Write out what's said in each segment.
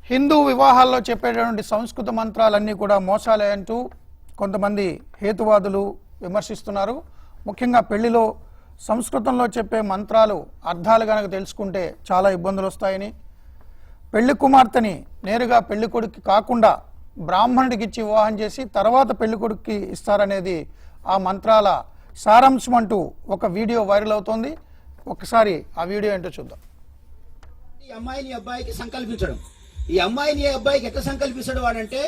హిందూ వివాహాల్లో చెప్పేటటువంటి సంస్కృత మంత్రాలన్నీ కూడా మోసాలే అంటూ కొంతమంది హేతువాదులు విమర్శిస్తున్నారు. ముఖ్యంగా పెళ్లిలో సంస్కృతంలో చెప్పే మంత్రాలు అర్థాలు గనక తెలుసుకుంటే చాలా ఇబ్బందులు వస్తాయని, పెళ్లి కుమార్తెని నేరుగా పెళ్లి కొడుక్కి కాకుండా బ్రాహ్మణుడికి ఇచ్చి వివాహం చేసి తర్వాత పెళ్లి కొడుక్కి ఇస్తారనేది ఆ మంత్రాల సారాంశం అంటూ ఒక వీడియో వైరల్ అవుతోంది. ఒకసారి ఆ వీడియో ఏంటో చూద్దాం. ఈ అమ్మాయిని అబ్బాయికి సంకల్పించడం, ఈ అమ్మాయిని అబ్బాయికి ఎట్లా సంకల్పిస్తాడు వాడంటే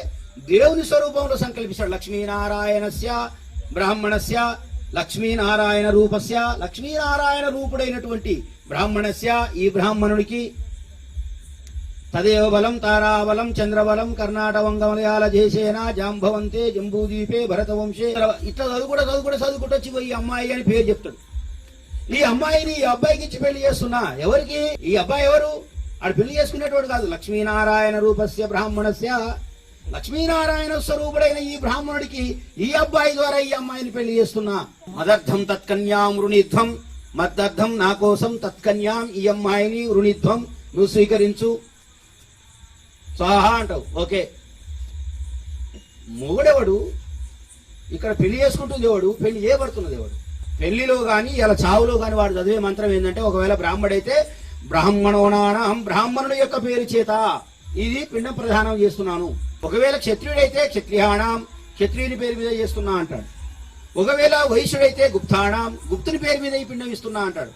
దేవుని స్వరూపంలో సంకల్పిస్తాడు. లక్ష్మీనారాయణస్య బ్రాహ్మణస్య లక్ష్మీనారాయణ రూపస్య, లక్ష్మీనారాయణ రూపుడైనటువంటి బ్రాహ్మణస్య ఈ బ్రాహ్మణుడికి తదేవ బలం తారాబలం చంద్రబలం కర్ణాటవంగమలయాల జేసేన జాంబవంతే జంబూదీపే భరతవంశే ఇట్లా చదువుకుంటూ వచ్చి ఈ అమ్మాయి అని పేరు చెప్తాడు. ఈ అమ్మాయిని ఈ అబ్బాయికి ఇచ్చి పెళ్లి చేస్తున్నా. ఎవరికి? ఈ అబ్బాయి ఎవరు? ఆడు పెళ్లి చేసుకునేటోడు కాదు. లక్ష్మీనారాయణ రూపస్య బ్రాహ్మణస్య, లక్ష్మీనారాయణ స్వరూపుడైన ఈ బ్రాహ్మణుడికి ఈ అబ్బాయి ద్వారా ఈ అమ్మాయిని పెళ్లి చేస్తున్నా. మదర్థం తత్కన్యాం రుణిధ్వం, మద్దర్థం నా కోసం తత్కన్యాం, ఈ అమ్మాయిని రుణిధ్వం నువ్వు స్వీకరించు స్వాహా అంటావు. ఓకే, మొగుడెవడు? ఇక్కడ పెళ్లి చేసుకుంటుంది ఎవడు? పెళ్లి చేయబడుతున్నది ఎవడు? పెళ్లిలో గాని ఇలా చావులో గాని వాడు చదివే మంత్రం ఏంటంటే, ఒకవేళ బ్రాహ్మడైతే బ్రాహ్మణోనాం, బ్రాహ్మణుడు యొక్క పేరు చేత ఇది పిండం ప్రదానం చేస్తున్నాను. ఒకవేళ క్షత్రియుడైతే క్షత్రియాణం, క్షత్రియుని పేరు మీద చేస్తున్నా అంటాడు. ఒకవేళ వైశ్యుడైతే గుప్తాణం, గుప్తుని పేరు మీద ఈ పిండం ఇస్తున్నా అంటాడు.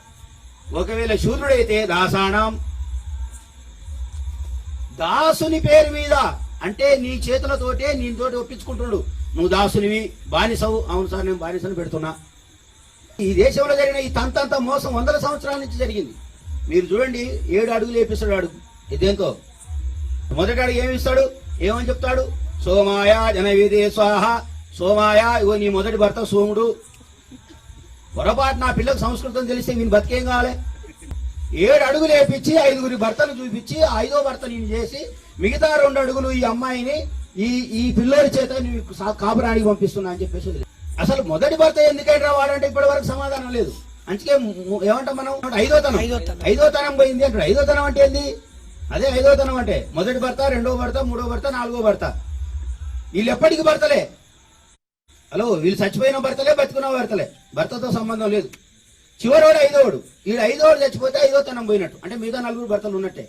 ఒకవేళ శూద్రుడైతే దాసాణం, దాసుని పేరు మీద, అంటే నీ చేతులతోటే నీతోటి ఒప్పించుకుంటున్నాడు. నువ్వు దాసునివి, బానిసవు. అవును సార్, నేను బానిసను పెడుతున్నా. ఈ దేశంలో జరిగిన ఈ తంతంత మోసం 100 సంవత్సరాల నుంచి జరిగింది. మీరు చూడండి, 7 అడుగులు వేపిస్తాడు అడుగు. ఇదేంతో మొదటి అడుగు ఏమి ఇస్తాడు? ఏమని చెప్తాడు? సోమాయ జనవిదే స్వాహ, సోమాయ ఇగో నీ మొదటి భర్త సోముడు. పొరపాటు నా పిల్లలకు సంస్కృతం తెలిస్తే నేను బతికేం కావాలి? 7 అడుగులు వేపించి 5గురి భర్తలు చూపించి 5వ భర్త నేను చేసి మిగతా 2 అడుగులు ఈ అమ్మాయిని ఈ పిల్లోడి చేత కాపురానికి పంపిస్తున్నా అని చెప్పేసి. అసలు మొదటి భర్త ఎందుకైనా వాడంటే ఇప్పటి వరకు సమాధానం లేదు. అందుకే ఏమంటాం మనం? ఐదో తనం పోయింది అంటాడు. 5వ తనం అంటే ఏంది? అదే 5వ తనం అంటే మొదటి భర్త, 2వ భర్త, 3వ భర్త, 4వ భర్త. వీళ్ళు ఎప్పటికీ భర్తలే. హలో, వీళ్ళు చచ్చిపోయిన భర్తలే, బతుకున్న భర్తలే, భర్తతో సంబంధం లేదు. చివరోడు 5వడు. వీడు 5వడు చచ్చిపోతే 5వ తనం పోయినట్టు, అంటే మిగతా 4 భర్తలు ఉన్నట్టే.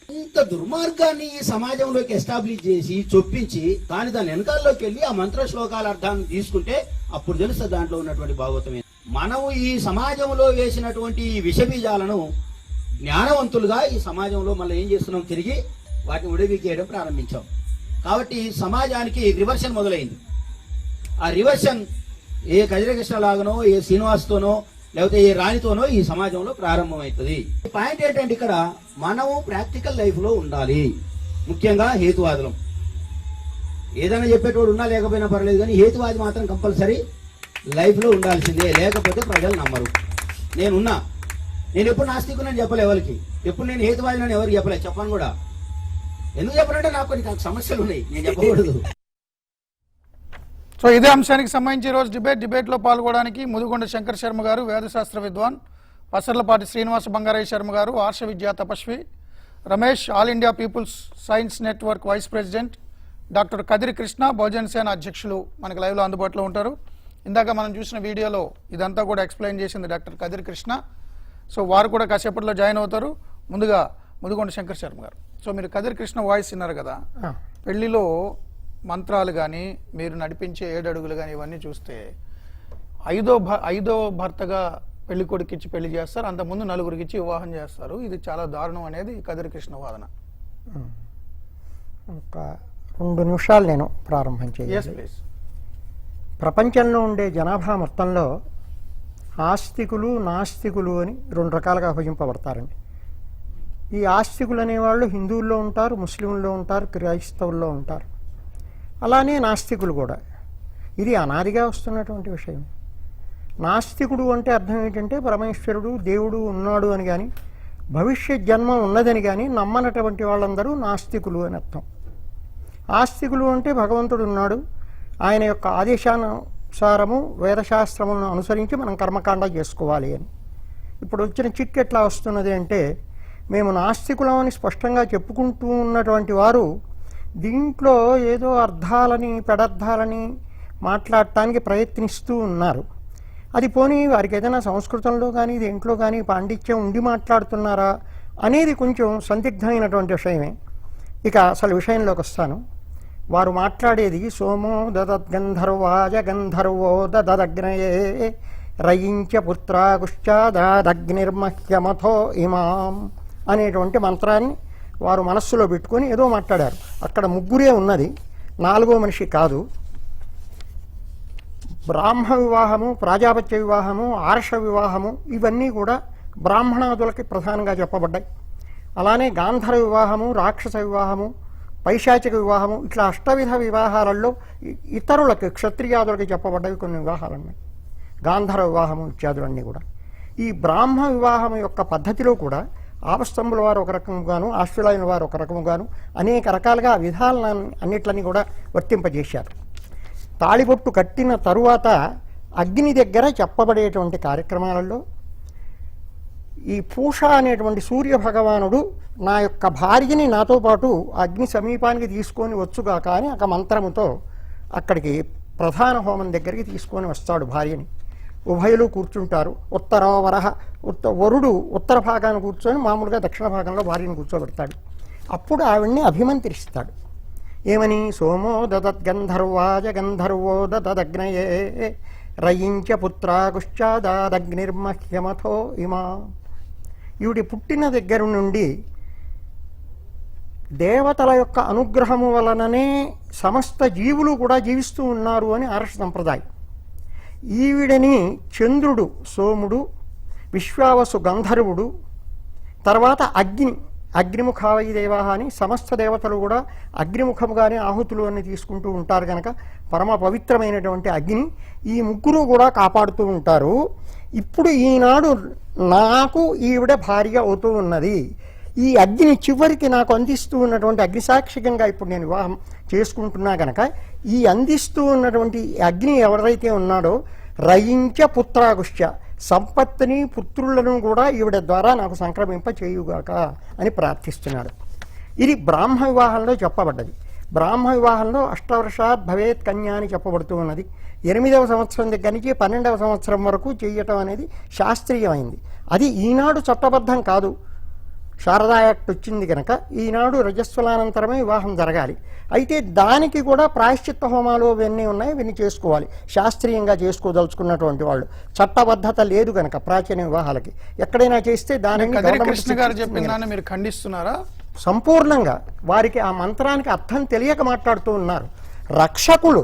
ఇంత దుర్మార్గాన్ని ఈ సమాజంలోకి ఎస్టాబ్లిష్ చేసి చొప్పించి దాని వెనకాల్లోకి వెళ్ళి ఆ మంత్ర శ్లోకాల అర్థాన్ని తీసుకుంటే అప్పుడు తెలుస్తుంది దాంట్లో ఉన్నటువంటి భాగవతమే. మనము ఈ సమాజంలో వేసినటువంటి ఈ విషబీజాలను జ్ఞానవంతులుగా ఈ సమాజంలో మళ్ళీ ఏం చేస్తున్నాం? తిరిగి వాటిని ఉడవికేయడం ప్రారంభించాం. కాబట్టి సమాజానికి రివర్షన్ మొదలైంది. ఆ రివర్షన్ ఏ కజరకృష్ణ లాగానో, ఏ శ్రీనివాస్తోనో, లేకపోతే ఏ రాణితోనో ఈ సమాజంలో ప్రారంభమవుతుంది. పాయింట్ ఏంటంటే, ఇక్కడ మనము ప్రాక్టికల్ లైఫ్ లో ఉండాలి. ముఖ్యంగా హేతువాదులం. ఏదైనా చెప్పేటోడు ఉన్నా లేకపోయినా పర్లేదు, కానీ హేతువాది మాత్రం కంపల్సరీ లైఫ్ లో ఉండాల్సిందే. లేకపోతే ప్రజలు నమ్మరు. నేను ఎప్పుడు నాస్తికునని చెప్పలే ఎవరికి, ఎప్పుడు నేను హేతువాదిని ఎవరికి చెప్పలే, చెప్పను కూడా. ఎందుకు చెప్పనంటే నాకు కొన్ని సమస్యలు ఉన్నాయి, నేను చెప్పకూడదు. సో ఇదే అంశానికి సంబంధించి ఈరోజు డిబేట్లో పాల్గొనడానికి ముదిగొండ శంకర్ శర్మ గారు, వేదశాస్త్ర విద్వాన్, పసర్లపాటి శ్రీనివాస బంగారయ్య శర్మ గారు, ఆర్ష విద్యా తపస్వి, Ramesh all India people's science network vice president, doctor Kadiri Krishna Bahujan Sena అధ్యక్షులు మనకు లైవ్లో అందుబాటులో ఉంటారు. ఇందాక మనం చూసిన వీడియోలో ఇదంతా కూడా ఎక్స్ప్లెయిన్ చేసింది డాక్టర్ కదిరి కృష్ణ. సో వారు కూడా కాసేపట్లో జాయిన్ అవుతారు. ముందుగా ముదిగొండ శంకర్ శర్మ గారు, సో మీరు కదిరి కృష్ణ వాయిస్ విన్నారు కదా, పెళ్లిలో మంత్రాలు కానీ మీరు నడిపించే 7 అడుగులు కానీ ఇవన్నీ చూస్తే ఐదో భర్తగా పెళ్లి కొడుకిచ్చి పెళ్లి చేస్తారు, అంతకుముందు 4గురికి ఇచ్చి వివాహం చేస్తారు. ఇది చాలా దారుణం అనేది కదిరి కృష్ణ వాదన. ఒక 2 నిమిషాలు నేను ప్రారంభం చేయాలి. ప్రపంచంలో ఉండే జనాభా మొత్తంలో ఆస్తికులు, నాస్తికులు అని 2 రకాలుగా విభజింపబడతారండి. ఈ ఆస్తికులు అనేవాళ్ళు హిందువుల్లో ఉంటారు, ముస్లింల్లో ఉంటారు, క్రైస్తవుల్లో ఉంటారు. అలానే నాస్తికులు కూడా. ఇది అనాదిగా వస్తున్నటువంటి విషయం. నాస్తికుడు అంటే అర్థం ఏంటంటే పరమేశ్వరుడు, దేవుడు ఉన్నాడు అని కానీ, భవిష్యత్ జన్మ ఉన్నదని కానీ నమ్మనటువంటి వాళ్ళందరూ నాస్తికులు అని అర్థం. ఆస్తికులు అంటే భగవంతుడు ఉన్నాడు, ఆయన యొక్క ఆదేశానుసారము వేదశాస్త్రములను అనుసరించి మనం కర్మకాండ చేసుకోవాలి అని. ఇప్పుడు వచ్చిన చిక్కు ఎట్లా వస్తున్నది అంటే, మేము నాస్తికులం అని స్పష్టంగా చెప్పుకుంటూ ఉన్నటువంటి వారు దీంట్లో ఏదో అర్థాలని పెడర్థాలని మాట్లాడటానికి ప్రయత్నిస్తూ ఉన్నారు. అది పోనీ వారికి ఏదైనా సంస్కృతంలో కానీ దేంట్లో కానీ పాండిత్యం ఉండి మాట్లాడుతున్నారా అనేది కొంచెం సందిగ్ధమైనటువంటి విషయమే. ఇక అసలు విషయంలోకి వస్తాను. వారు మాట్లాడేది సోమో దదద్గంధర్వాజ గంధర్వో దదగ్నయే రయించ పుత్రాగుశ్చాదగ్నిర్మహ్యమథో ఇమాం అనేటువంటి మంత్రాన్ని వారు మనస్సులో పెట్టుకొని ఏదో మాట్లాడారు. అక్కడ ముగ్గురే ఉన్నది, నాలుగో మనిషి కాదు. బ్రాహ్మ వివాహము, ప్రాజాపత్య వివాహము, ఆర్ష వివాహము ఇవన్నీ కూడా బ్రాహ్మణాదులకి ప్రధానంగా చెప్పబడ్డాయి. అలానే గాంధర్వ వివాహము, రాక్షస వివాహము, పైశాచిక వివాహము ఇట్లా అష్టవిధ వివాహాలలో ఇతరులకి క్షత్రియాదులకి చెప్పబడ్డవి కొన్ని వివాహాలున్నాయి. గాంధర్వ వివాహము ఇత్యాదులన్నీ కూడా. ఈ బ్రాహ్మ వివాహం యొక్క పద్ధతిలో కూడా ఆపస్తంభుల వారు ఒక రకముగాను, ఆశ్వలాయన వారు ఒక రకముగాను అనేక రకాలుగా విధాలను అన్నిట్లని కూడా వర్తింపజేశారు. తాళిబొట్టు కట్టిన తరువాత అగ్ని దగ్గర చెప్పబడేటువంటి కార్యక్రమాలలో ఈ పూష అనేటువంటి సూర్య భగవానుడు నా యొక్క భార్యని నాతో పాటు అగ్ని సమీపానికి తీసుకొని వచ్చుగాక అని ఒక మంత్రముతో అక్కడికి ప్రధాన హోమం దగ్గరికి తీసుకొని వస్తాడు భార్యని. ఉభయలు కూర్చుంటారు. వరుడు ఉత్తర భాగాన్ని కూర్చొని మామూలుగా దక్షిణ భాగంలో భార్యను కూర్చోబెడతాడు. అప్పుడు ఆవిడ్ని అభిమంత్రిస్తాడు. ఏమని? సోమో దదద్గంధర్వాజ గంధర్వో దదగ్నయే రయించ పుత్రాగుశ్చాదగ్నిర్మహ్యమథో ఇమా. ఈవిడి పుట్టిన దగ్గర నుండి దేవతల యొక్క అనుగ్రహము వలననే సమస్త జీవులు కూడా జీవిస్తూ ఉన్నారు అని ఆర్ష సంప్రదాయం. ఈవిడని చంద్రుడు సోముడు, విశ్వావసు గంధర్వుడు, తర్వాత అగ్నిముఖావై దేవాహ అని సమస్త దేవతలు కూడా అగ్నిముఖముగానే ఆహుతులు అని తీసుకుంటూ ఉంటారు కనుక పరమ పవిత్రమైనటువంటి అగ్ని ఈ ముగ్గురు కూడా కాపాడుతూ ఉంటారు. ఇప్పుడు ఈనాడు నాకు ఈవిడ భార్య అవుతూ ఉన్నది. ఈ అగ్ని చివరికి నాకు అందిస్తూ ఉన్నటువంటి అగ్నిసాక్షికంగా ఇప్పుడు నేను వివాహం చేసుకుంటున్నా కనుక ఈ అందిస్తూ ఉన్నటువంటి అగ్ని ఎవరైతే ఉన్నాడో రయించ పుత్రాగుశ్చ సంపత్తిని పుత్రులను కూడా ఈవిడ ద్వారా నాకు సంక్రమింప చేయుగాక అని ప్రార్థిస్తున్నాడు. ఇది బ్రాహ్మ వివాహంలో చెప్పబడ్డది. బ్రాహ్మ వివాహంలో అష్టవర్షాత్ భవేత్ కన్య అని చెప్పబడుతూ ఉన్నది. 8వ సంవత్సరం దగ్గర నుంచి 12వ సంవత్సరం వరకు చేయటం అనేది శాస్త్రీయమైంది. అది ఈనాడు చట్టబద్ధం కాదు. శారదా యాక్ట్ వచ్చింది కనుక ఈనాడు రజస్వలానంతరమే వివాహం జరగాలి. అయితే దానికి కూడా ప్రాయశ్చిత్త హోమాలు ఇవన్నీ ఉన్నాయి, ఇవన్నీ చేసుకోవాలి. శాస్త్రీయంగా చేసుకోదలుచుకున్నటువంటి వాళ్ళు చట్టబద్ధత లేదు కనుక ప్రాచీన వివాహాలకి ఎక్కడైనా చేస్తే దానిని కృష్ణ గారు చెప్పిందాన్ని మీరు ఖండిస్తున్నారా? సంపూర్ణంగా వారికి ఆ మంత్రానికి అర్థం తెలియక మాట్లాడుతూ ఉన్నారు. రక్షకులు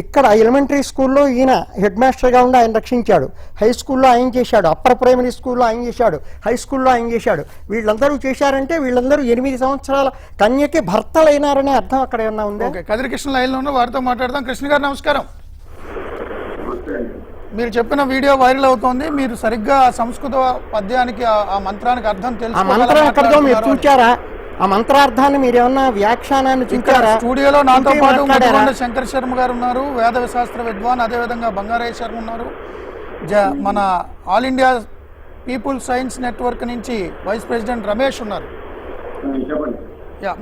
ఇక్కడ ఎలిమెంటరీ స్కూల్లో ఈయన హెడ్ మాస్టర్గా ఉండి ఆయన రక్షించాడు. హై స్కూల్లో ఆయన చేశాడు, అప్పర్ ప్రైమరీ స్కూల్లో ఆయన చేశాడు, హై స్కూల్లో ఆయన చేశాడు. వీళ్ళందరూ చేశారంటే వీళ్ళందరూ 8 సంవత్సరాల కన్యకి భర్తలైనారనే అర్థం అక్కడ ఏమన్నా ఉందా? కదిరి కృష్ణ లైన్లో ఉన్న వారితో మాట్లాడదాం. కృష్ణ గారు నమస్కారం. మీరు చెప్పిన వీడియో వైరల్ అవుతోంది. మీరు సరిగ్గా సంస్కృత పద్యానికి ఆ మంత్రానికి అర్థం తెలుసు. ఆ మంత్రం ఎక్కడో మీరు చూచారా? ఆ మంత్రార్థాన్ని మీరేమన్నా వ్యాఖ్యానాన్ని చూచారా? స్టూడియోలో నాతో పాటు ముదిగొండ శంకర్ శర్మ గారు ఉన్నారు, వేద శాస్త్ర విద్వాన్, అదేవిధంగా బంగారయ్య శర్మ ఉన్నారు, మన all India people science network నుంచి వైస్ ప్రెసిడెంట్ రమేష్ ఉన్నారు.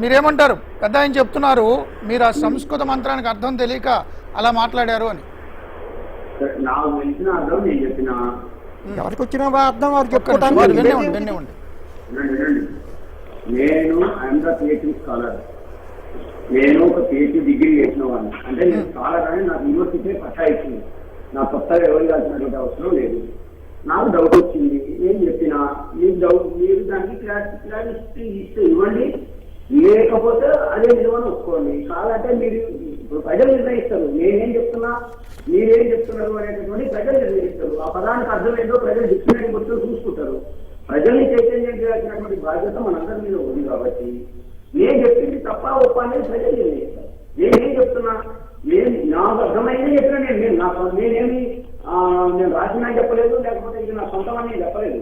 మీరేమంటారు? పెద్ద ఆయన చెప్తున్నారు మీరు ఆ సంస్కృత మంత్రానికి అర్థం తెలియక అలా మాట్లాడారు అని. ఎవరికి వచ్చిన అర్థం వారు చెప్పుకోవడానికి వినేవండి. నేను ఐఎమ్ ద పిహెచ్డి స్కాలర్. నేను ఒక పిహెచ్డి డిగ్రీ చేసిన వాడిని. అంటే నేను స్కాలర్ అని నాకు యూనివర్సిటీ పట్టా ఇచ్చింది. నా కొత్తగా ఎవరు కాల్సినటువంటి అవసరం లేదు. నాకు డౌట్ వచ్చింది, నేను చెప్పిన మీకు డౌట్, మీరు దానికి క్లారిటీ ఇస్తే ఇవ్వండి, లేకపోతే అదే నిజమని ఒప్పుకోండి. కాదంటే మీరు ఇప్పుడు ప్రజలు నిర్ణయిస్తారు. నేనేం చెప్తున్నా మీరేం చెప్తున్నారు అనేటటువంటి ప్రజలు నిర్ణయిస్తారు. ఆ పదానికి అర్థం ఏంటో ప్రజలు డిక్షనరీ బుక్లో చూసుకుంటారు. ప్రజల్ని చైతన్యం చేయాల్సినటువంటి బాధ్యత మనందరి మీద ఉంది. కాబట్టి నేను చెప్పింది తప్ప ఒప్ప అనేది ప్రజలు నిర్ణయిస్తారు. నేనేం చెప్తున్నా, నేను నాకు అర్థమైందే చెప్పినా నేనేమి నేను రాసినా చెప్పలేదు, లేకపోతే ఇది నా సొంతమని చెప్పలేదు.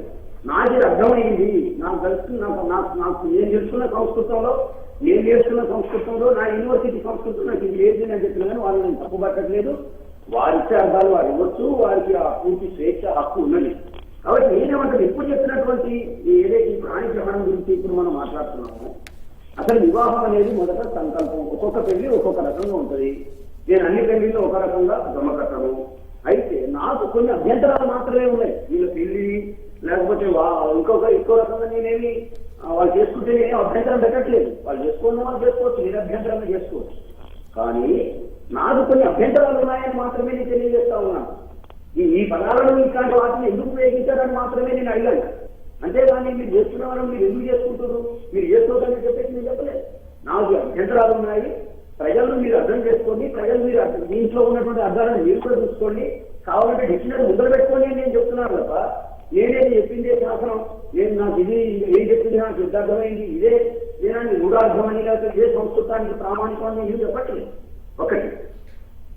నాకు ఇది అర్థమైంది, నాకు తెలుస్తుంది. నాకు నేను తెలుసుకున్న సంస్కృతంలో, నేను నేర్చుకున్న సంస్కృతంలో, నా యూనివర్సిటీ సంస్కృతం నాకు ఇది లేదు అని చెప్పినా కానీ వాళ్ళు నేను తప్పుపట్టట్లేదు. వారిచ్చే అర్థాలు వారు ఇవ్వచ్చు, వారికి ఆ పూర్తి స్వేచ్ఛ హక్కు ఉన్నది. కాబట్టి నేనేమంటాను, ఎప్పుడు చెప్పినటువంటి ఏదైతే ఈ ప్రాణి గ్రహణం గురించి ఇప్పుడు మనం మాట్లాడుతున్నామో, అసలు వివాహం అనేది మొదట సంకల్పం. ఒక్కొక్క పెళ్లి ఒక్కొక్క రకంగా ఉంటుంది. నేను అన్ని పెళ్లిళ్ళు ఒక రకంగా గమకట్టను. అయితే నాకు కొన్ని అభ్యంతరాలు మాత్రమే ఉన్నాయి. వీళ్ళ పెళ్లి లేకపోతే ఇంకో రకంగా నేనేమి వాళ్ళు చేసుకుంటే నేను అభ్యంతరం పెట్టట్లేదు. వాళ్ళు చేసుకోవడం వాళ్ళు చేసుకోవచ్చు, నేను అభ్యంతరంగా చేసుకోవచ్చు. కానీ నాకు కొన్ని అభ్యంతరాలు ఉన్నాయని మాత్రమే నేను తెలియజేస్తా ఉన్నాను. ఈ పదాలను ఇట్లాంటి వాటిని ఎందుకు ఉపయోగించారని మాత్రమే నేను అడిగాను. అంతేగాని మీరు చేస్తున్న వాళ్ళని మీరు ఎందుకు చేసుకుంటున్నారు, మీరు చేసుకోవద్దని చెప్పేసి నేను చెప్పలేదు. నాకు అభ్యంతరాలు ఉన్నాయి. ప్రజలను మీరు అర్థం చేసుకోండి, ప్రజలు మీరు దీంట్లో ఉన్నటువంటి అర్థాలను మీరు కూడా చూసుకోండి. కావాలంటే డిక్షనరీ ముందర పెట్టుకోండి అని నేను చెప్తున్నాను తప్ప నేనేది చెప్పిందే శాసనం, నేను నాకు ఇది ఏం చెప్పింది నాకు ఎంత అర్థమైంది, ఇదే నేనాన్ని మూఢార్థమని లేకపోతే ఇదే సంస్కృతానికి ప్రామాణికమని నేను చెప్పట్లేదు. ఒకటి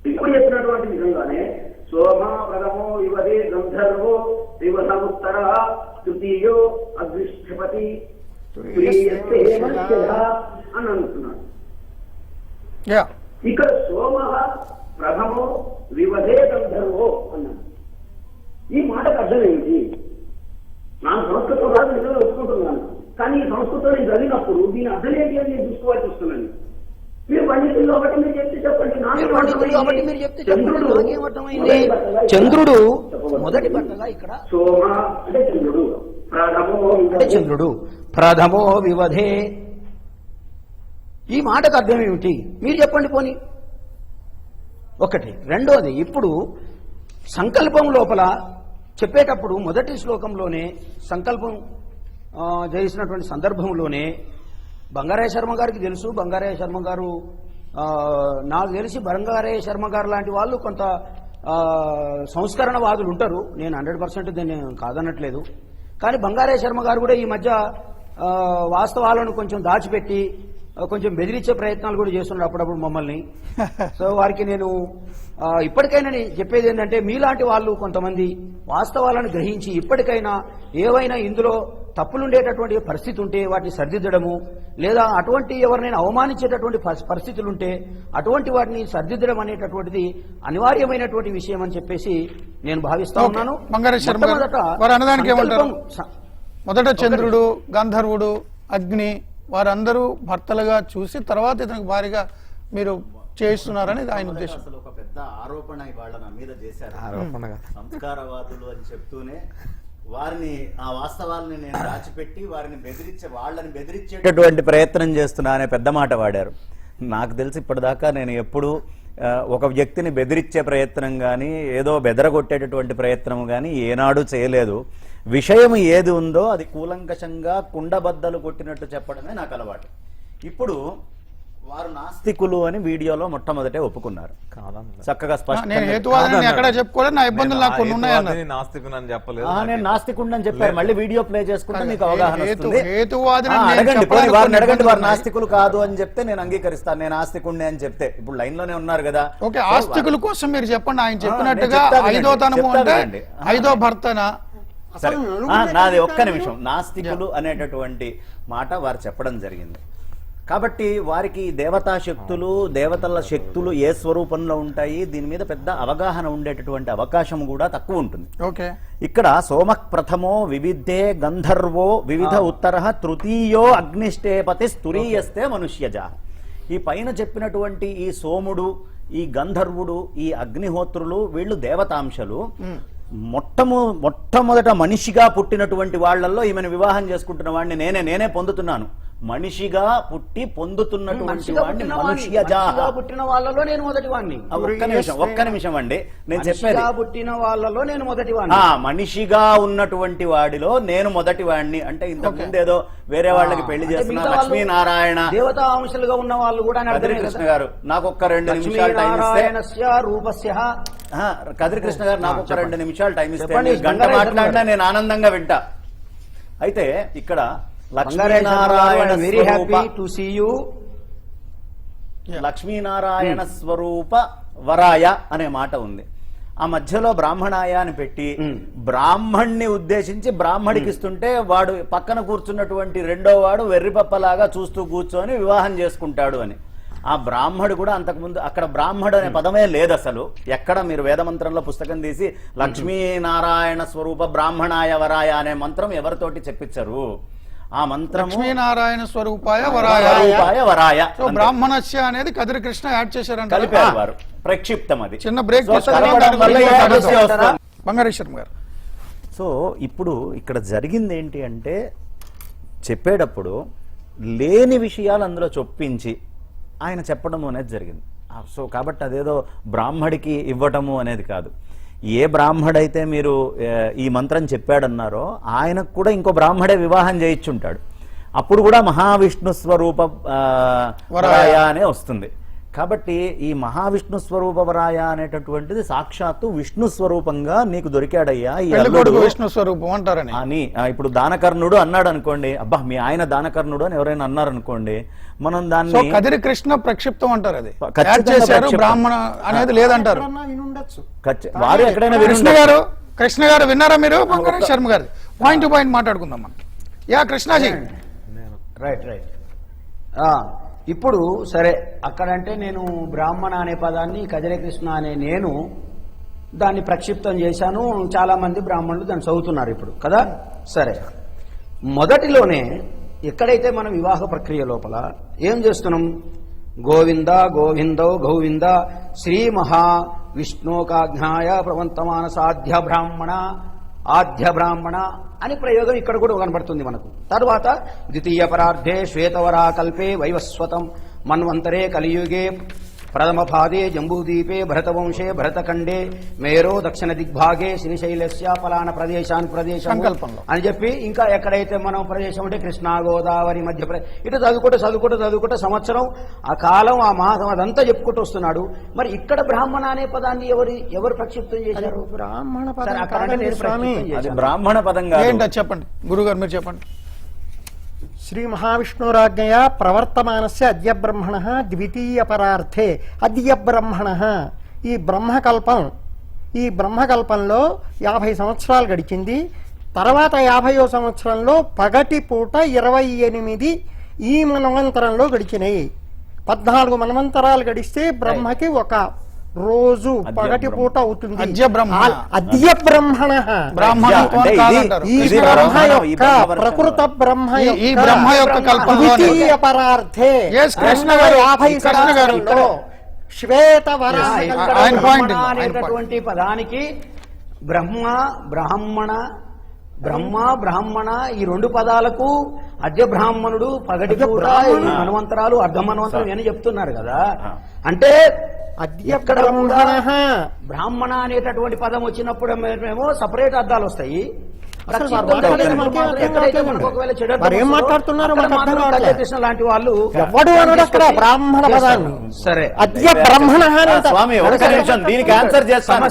ఇప్పుడు చెప్పినటువంటి విధంగానే సోమ ప్రథమో యువదే గంధర్వో దివసముత్తర తృతీయో అదృష్టపతి అని అనుకున్నాడు. ఇక్కడ సోమ ప్రథమో వివధే గంధర్వో అన్నాడు. ఈ మాటకు అర్థం ఏంటి? నాకు సంస్కృతం రాదు, నిజంగా ఒప్పుకుంటున్నాను. కానీ ఈ సంస్కృతం నేను చదివినప్పుడు దీని అర్థం ఏంటి అని నేను చూసుకోవాల్సి వస్తున్నాను. మీరు పండితుల్లో ఒకటి మీరు చెప్తే చెప్పండి. చంద్రుడు మొదటి బట్టగా ఇక్కడ సోమ అంటే చంద్రుడు, ప్రథమో అంటే చంద్రుడు ప్రథమో వివధే. ఈ మాటకు అర్థం ఏమిటి మీరు చెప్పండి పోని. ఒకటి. రెండోది, ఇప్పుడు సంకల్పం లోపల చెప్పేటప్పుడు మొదటి శ్లోకంలోనే సంకల్పం చేసినటువంటి సందర్భంలోనే బంగారయ్య శర్మ గారికి తెలుసు. బంగారయ్య శర్మ గారు నాకు తెలిసి బంగారయ్య శర్మ గారు లాంటి వాళ్ళు కొంత సంస్కరణవాదులు ఉంటారు. నేను 100% దీన్ని కాదనట్లేదు. కానీ బంగారయ్య శర్మ గారు కూడా ఈ మధ్య వాస్తవాలను కొంచెం దాచిపెట్టి కొంచెం బెదిరించే ప్రయత్నాలు కూడా చేస్తున్నారు అప్పుడప్పుడు మమ్మల్ని. సో వారికి నేను ఇప్పటికైనా చెప్పేది ఏంటంటే, మీలాంటి వాళ్ళు కొంతమంది వాస్తవాలను గ్రహించి ఇప్పటికైనా ఏవైనా ఇందులో తప్పులుండేటటువంటి పరిస్థితి ఉంటే వాటిని సరిదిద్దడము, లేదా అటువంటి ఎవరినైనా అవమానించేటటువంటి పరిస్థితులు ఉంటే అటువంటి వాటిని సరిదిద్దడం అనేటటువంటిది అనివార్యమైనటువంటి విషయం అని చెప్పేసి నేను భావిస్తా ఉన్నాను. మొదట చంద్రుడు, గంధర్వుడు, అగ్ని వారందరూ భర్తలుగా చూసి తర్వాత ఇతనికి భారీగా మీరు చేస్తున్నారని ఆయన ఉద్దేశం. అసలు ఒక పెద్ద ఆరోపణ ఇవాళ నా మీద చేశారు. సంస్కారవాదులు అని చెప్తూనే వారిని ఆ వాస్తవాలని నేను దాచిపెట్టి వాళ్ళని బెదిరించేటటువంటి ప్రయత్నం చేస్తున్నా అనే పెద్ద మాట వాడారు. నాకు తెలిసి ఇప్పటిదాకా నేను ఎప్పుడు ఒక వ్యక్తిని బెదిరించే ప్రయత్నం కానీ ఏదో బెదరగొట్టేటటువంటి ప్రయత్నం కానీ ఏనాడు చేయలేదు. విషయం ఏది ఉందో అది కూలంకషంగా కుండబద్దలు కొట్టినట్టు చెప్పడమే నాకు అలవాటు. ఇప్పుడు వారు నాస్తికులు అని వీడియోలో మొట్టమొదటే ఒప్పుకున్నారు. చక్కగా స్పష్టంగా నేను నాస్తికుడిని చెప్పారు. మళ్ళీ వీడియో ప్లే చేసుకుంటే మీకు అవగాహన వస్తుంది. అడగండి, అడగండి. వారు నాస్తికులు కాదు అని చెప్తే నేను అంగీకరిస్తాను. నేను నాస్తికుడిని అని చెప్తే ఇప్పుడు లైన్ లోనే ఉన్నారు కదా. ఓకే, ఆస్తికుల కోసం మీరు చెప్పండి. ఆయన చెప్పినట్టుగా ఐదో తనము అంటే ఐదో భర్తన. నాది ఒక్క నిమిషం. నాస్తికులు అనేటటువంటి మాట వారు చెప్పడం జరిగింది. కాబట్టి వారికి దేవతా శక్తులు, దేవతల శక్తులు ఏ స్వరూపంలో ఉంటాయి దీని మీద పెద్ద అవగాహన ఉండేటటువంటి అవకాశం కూడా తక్కువ ఉంటుంది. ఇక్కడ సోమ ప్రథమో వివిధే గంధర్వో వివిధ ఉత్తర తృతీయో అగ్నిష్టేపతి స్తురీయస్తే మనుష్యజ. ఈ పైన చెప్పినటువంటి ఈ సోముడు, ఈ గంధర్వుడు, ఈ అగ్నిహోత్రులు వీళ్ళు దేవతాంశలు. మొట్టమొదట మనిషిగా పుట్టినటువంటి వాళ్లలో ఈమెను వివాహం చేసుకుంటున్న వాడిని నేనే పొందుతున్నాను. మనిషిగా పుట్టి పొందుతున్నటువంటి వాడిని మనుష్యజాగా పుట్టిన వాళ్ళలో నేను మొదటి వాడిని. ఒక్క నిమిషం అండి, నేను చెప్పేది. పుట్టిన వాళ్ళలో నేను మొదటి వాడిని. మనిషిగా ఉన్నటువంటి వాడిలో నేను మొదటి వాడిని అంటే ఇంతకు ముందు ఏదో వేరే వాళ్ళకి పెళ్లి చేస్తున్నా లక్ష్మీనారాయణ దేవతా అంశాలుగా ఉన్న వాళ్ళు కూడా. కదిరికృష్ణ గారు నాకు ఒక్క 2 నిమిషాలు టైం ఇస్తే, కదిరికృష్ణ గారు నాకు ఒక 2 నిమిషాలు టైం ఇస్తే గంట మాట్లాడినా నేను ఆనందంగా వింటా. అయితే ఇక్కడ లక్ష్మీనారాయణ లక్ష్మీనారాయణ స్వరూప వరాయ అనే మాట ఉంది. ఆ మధ్యలో బ్రాహ్మణాయ అని పెట్టి బ్రాహ్మణ్ణి ఉద్దేశించి బ్రాహ్మడికి ఇస్తుంటే వాడు పక్కన కూర్చున్నటువంటి రెండో వాడు వెర్రిపప్పలాగా చూస్తూ కూర్చొని వివాహం చేసుకుంటాడు అని. ఆ బ్రాహ్మడు కూడా అంతకుముందు అక్కడ బ్రాహ్మడు అనే పదమే లేదు అసలు. ఎక్కడ మీరు వేదమంత్రంలో పుస్తకం తీసి లక్ష్మీనారాయణ స్వరూప బ్రాహ్మణాయ వరాయ అనే మంత్రం ఎవరితోటి చెప్పించరు. ఆ మంత్రం లక్ష్మీనారాయణ స్వరూపాయ వరాయ బ్రాహ్మణస్య అనేది కదిరి కృష్ణ యాడ్ చేశారంట, కలిపారు వారు. ప్రక్షిప్తం అది. చిన్న బ్రేక్ బంగారీ శర్మ గారు. సో ఇప్పుడు ఇక్కడ జరిగింది ఏంటి అంటే, చెప్పేటప్పుడు లేని విషయాలు అందులో చొప్పించి ఆయన చెప్పడము అనేది జరిగింది. సో కాబట్టి అదేదో బ్రాహ్మడికి ఇవ్వటము అనేది కాదు. ఏ బ్రాహ్మడైతే మీరు ఈ మంత్రం చెప్పాడన్నారో ఆయనకు కూడా ఇంకో బ్రాహ్మడే వివాహం చేయించుంటాడు. అప్పుడు కూడా మహావిష్ణు స్వరూప వరాయ అనే వస్తుంది. కాబట్టి ఈ మహావిష్ణు స్వరూప వరాయ అనేటటువంటిది సాక్షాత్తు విష్ణు స్వరూపంగా నీకు దొరికాడయ్యా ఈ అల్లుడు విష్ణు స్వరూపం అంటారని అని. ఇప్పుడు దానకర్ణుడు అన్నాడు అనుకోండి, అబ్బా మీ ఆయన దానకర్ణుడు అని ఎవరైనా అన్నారు అనుకోండి, మనం దాన్ని కదిరి కృష్ణ ప్రక్షిప్తం అంటారు. అది చేశారు బ్రాహ్మణ అనేది లేదంటారు. వారు ఎక్కడైనా కృష్ణ గారు విన్నారా మీరు? బంగారీ శర్మ గారు పాయింట్ టు పాయింట్ మాట్లాడుకుందాం మనం. యా కృష్ణాజీ. రైట్. ఇప్పుడు సరే, అక్కడంటే నేను బ్రాహ్మణ అనే పదాన్ని కదిరి కృష్ణ అనే నేను దాన్ని ప్రక్షిప్తం చేశాను. చాలా మంది బ్రాహ్మణులు దాన్ని చదువుతున్నారు ఇప్పుడు కదా. సరే, మొదటిలోనే ఎక్కడైతే మనం వివాహ ప్రక్రియ లోపల ఏం చేస్తున్నాం, గోవింద గోవిందో గోవింద శ్రీ మహా విష్ణోకాజ్ఞాయ ప్రవంతమాన సాధ్య బ్రాహ్మణ ఆద్య బ్రాహ్మణ అని ప్రయోగం ఇక్కడ కూడా కనబడుతుంది మనకు. తర్వాత ద్వితీయ పరార్థే శ్వేతవరా కల్పే వైవస్వతం మన్వంతరే కలియుగే ప్రథమ పాదే జంబూదీపే భరతవంశే భరతఖండే మేరో దక్షిణ దిగ్భాగే శ్రీశైలస్య ఫలాన ప్రదేశం అని చెప్పి ఇంకా ఎక్కడైతే మనం ప్రదేశం అంటే కృష్ణా గోదావరి మధ్యప్రదేశ్ ఇటు చదువుకుంటూ సంవత్సరం ఆ కాలం ఆ మాసం అదంతా చెప్పుకుంటూ వస్తున్నాడు. మరి ఇక్కడ బ్రాహ్మణ అనే పదాన్ని ఎవరు ప్రక్షిప్తం చేశారు? బ్రాహ్మణ పదం చెప్పండి గురుగారు, మీరు చెప్పండి. శ్రీ మహావిష్ణురాజ్ఞయా ప్రవర్తమానస్య అద్య బ్రహ్మణ ద్వితీయ పరార్థే అద్య బ్రహ్మణ. ఈ బ్రహ్మకల్పంలో 50 సంవత్సరాలు గడిచింది. తర్వాత 50వ సంవత్సరంలో పగటి పూట 28 ఈ మన్వంతరంలో గడిచినాయి. 14 మన్వంతరాలు గడిస్తే బ్రహ్మకి ఒక రోజు పగటి పూట అవుతుంది. అద్య బ్రహ్మణ ప్రకృత బ్రహ్మ ద్వితీయ పరార్థే శ్వేతవర అనేటటువంటి పదానికి బ్రహ్మణ ఈ రెండు పదాలకు అద్య బ్రాహ్మణుడు పగటి పూట మన్వంతరాలు అర్ధ మన్వంతరం అని చెప్తున్నారు కదా. అంటే ఎక్కడ బ్రాహ్మణ అనేటటువంటి పదం వచ్చినప్పుడు మేము సపరేట్ అర్థాలు వస్తాయి. కృష్ణ లాంటి వాళ్ళు బ్రాహ్మణ పదాన్ని సరే అద్య బ్రహ్మణ స్వామి ఒక నిమిషం దీనికి ఆన్సర్ చేస్తాను.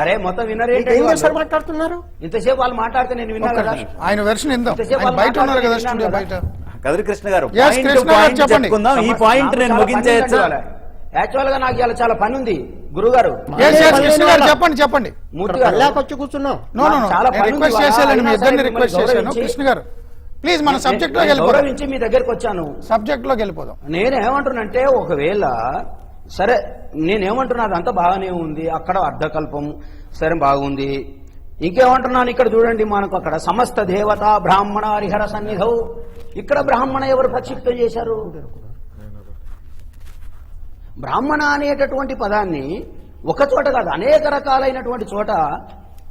అరే మొత్తం వినరేంటి మాట్లాడుతున్నారు? ఇంతసేపు వాళ్ళు మాట్లాడితే నేను విన్నా కదా. ఆయన వెర్షన్ ఇందాం, బయట ఉన్నారు కదా స్టూడియో బయట. కదిరి కృష్ణ గారు చెప్పుకుందాం. ఈ పాయింట్ నేను ముగించేయచ్చు. యాక్చువల్ గా నాకు ఇలా చాలా పని ఉంది గురుగారు. చెప్పండి. మూర్తి గారు వచ్చి కూర్చున్నాం. చాలా రిక్వెస్ట్ చేశాను, రిక్వెస్ట్ చేశాను. కృష్ణ గారు ప్లీజ్ మన సబ్జెక్ట్ లోకి గౌరవించి మీ దగ్గరకు వచ్చాను. సబ్జెక్ట్ లోకి వెళ్ళిపోదాం. నేనేమంటున్నానంటే ఒకవేళ సరే నేనేమంటున్నా అదంతా బాగానే ఉంది, అక్కడ అర్ధకల్పం సరే బాగుంది. ఇంకేమంటున్నాను ఇక్కడ చూడండి, మనకు అక్కడ సమస్త దేవత బ్రాహ్మణ హరిహర సన్నిధౌ. ఇక్కడ బ్రాహ్మణ ఎవరు ప్రక్షిప్తం చేశారు? బ్రాహ్మణ అనేటటువంటి పదాన్ని ఒక చోట కాదు అనేక రకాలైనటువంటి చోట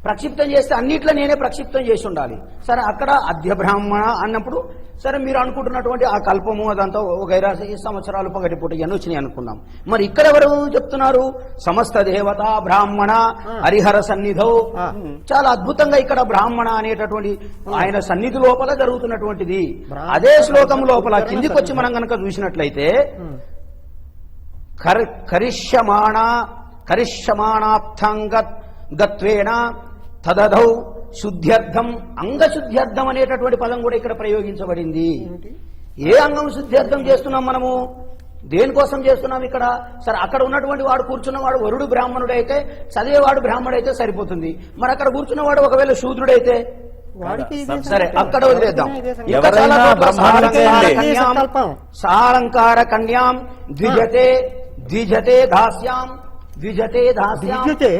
ప్రక్షిప్తం చేస్తే అన్నిట్లో నేనే ప్రక్షిప్తం చేసి ఉండాలి. సరే అక్కడ అద్య బ్రాహ్మణ అన్నప్పుడు సరే మీరు అనుకుంటున్నటువంటి ఆ కల్పము అదంతా ఒక 20 సంవత్సరాలు పగటి పూట ఇవన్నీ వచ్చినాయి అనుకున్నాం. మరి ఇక్కడ ఎవరు చెప్తున్నారు? సమస్త దేవత బ్రాహ్మణ హరిహర సన్నిధౌ. చాలా అద్భుతంగా ఇక్కడ బ్రాహ్మణ అనేటటువంటి ఆయన సన్నిధి లోపల జరుగుతున్నటువంటిది. అదే శ్లోకం లోపల కిందికి వచ్చి మనం కనుక చూసినట్లయితే కరిష్యమాణార్థంగత్వేన తదధౌ శుద్ధ్యర్థం అంగశుద్ధ్యర్థం అనేటటువంటి పదం కూడా ఇక్కడ ప్రయోగించబడింది. ఏ అంగం శుద్ధ్యర్థం చేస్తున్నాం మనము? దేనికోసం చేస్తున్నాం ఇక్కడ? సరే అక్కడ ఉన్నటువంటి వాడు కూర్చున్నవాడు వరుడు బ్రాహ్మణుడైతే చదివేవాడు బ్రాహ్మణుడైతే సరిపోతుంది. మరి అక్కడ కూర్చున్నవాడు ఒకవేళ శూద్రుడైతే వాడికి ఇదే సరే సంకల్పం. అక్కడ వదిలేద్దాం. ఇదే సంకల్పం. ఇంకా చాలా ఎవరైనా చోట్ల బ్రహ్మాండం చేయండి. ఇదే సంకల్పం. సాలంకార కన్యాం ద్విజతే ద్విజతే దాస్యాం ద్విజతే దాస్యాం. ద్విజతే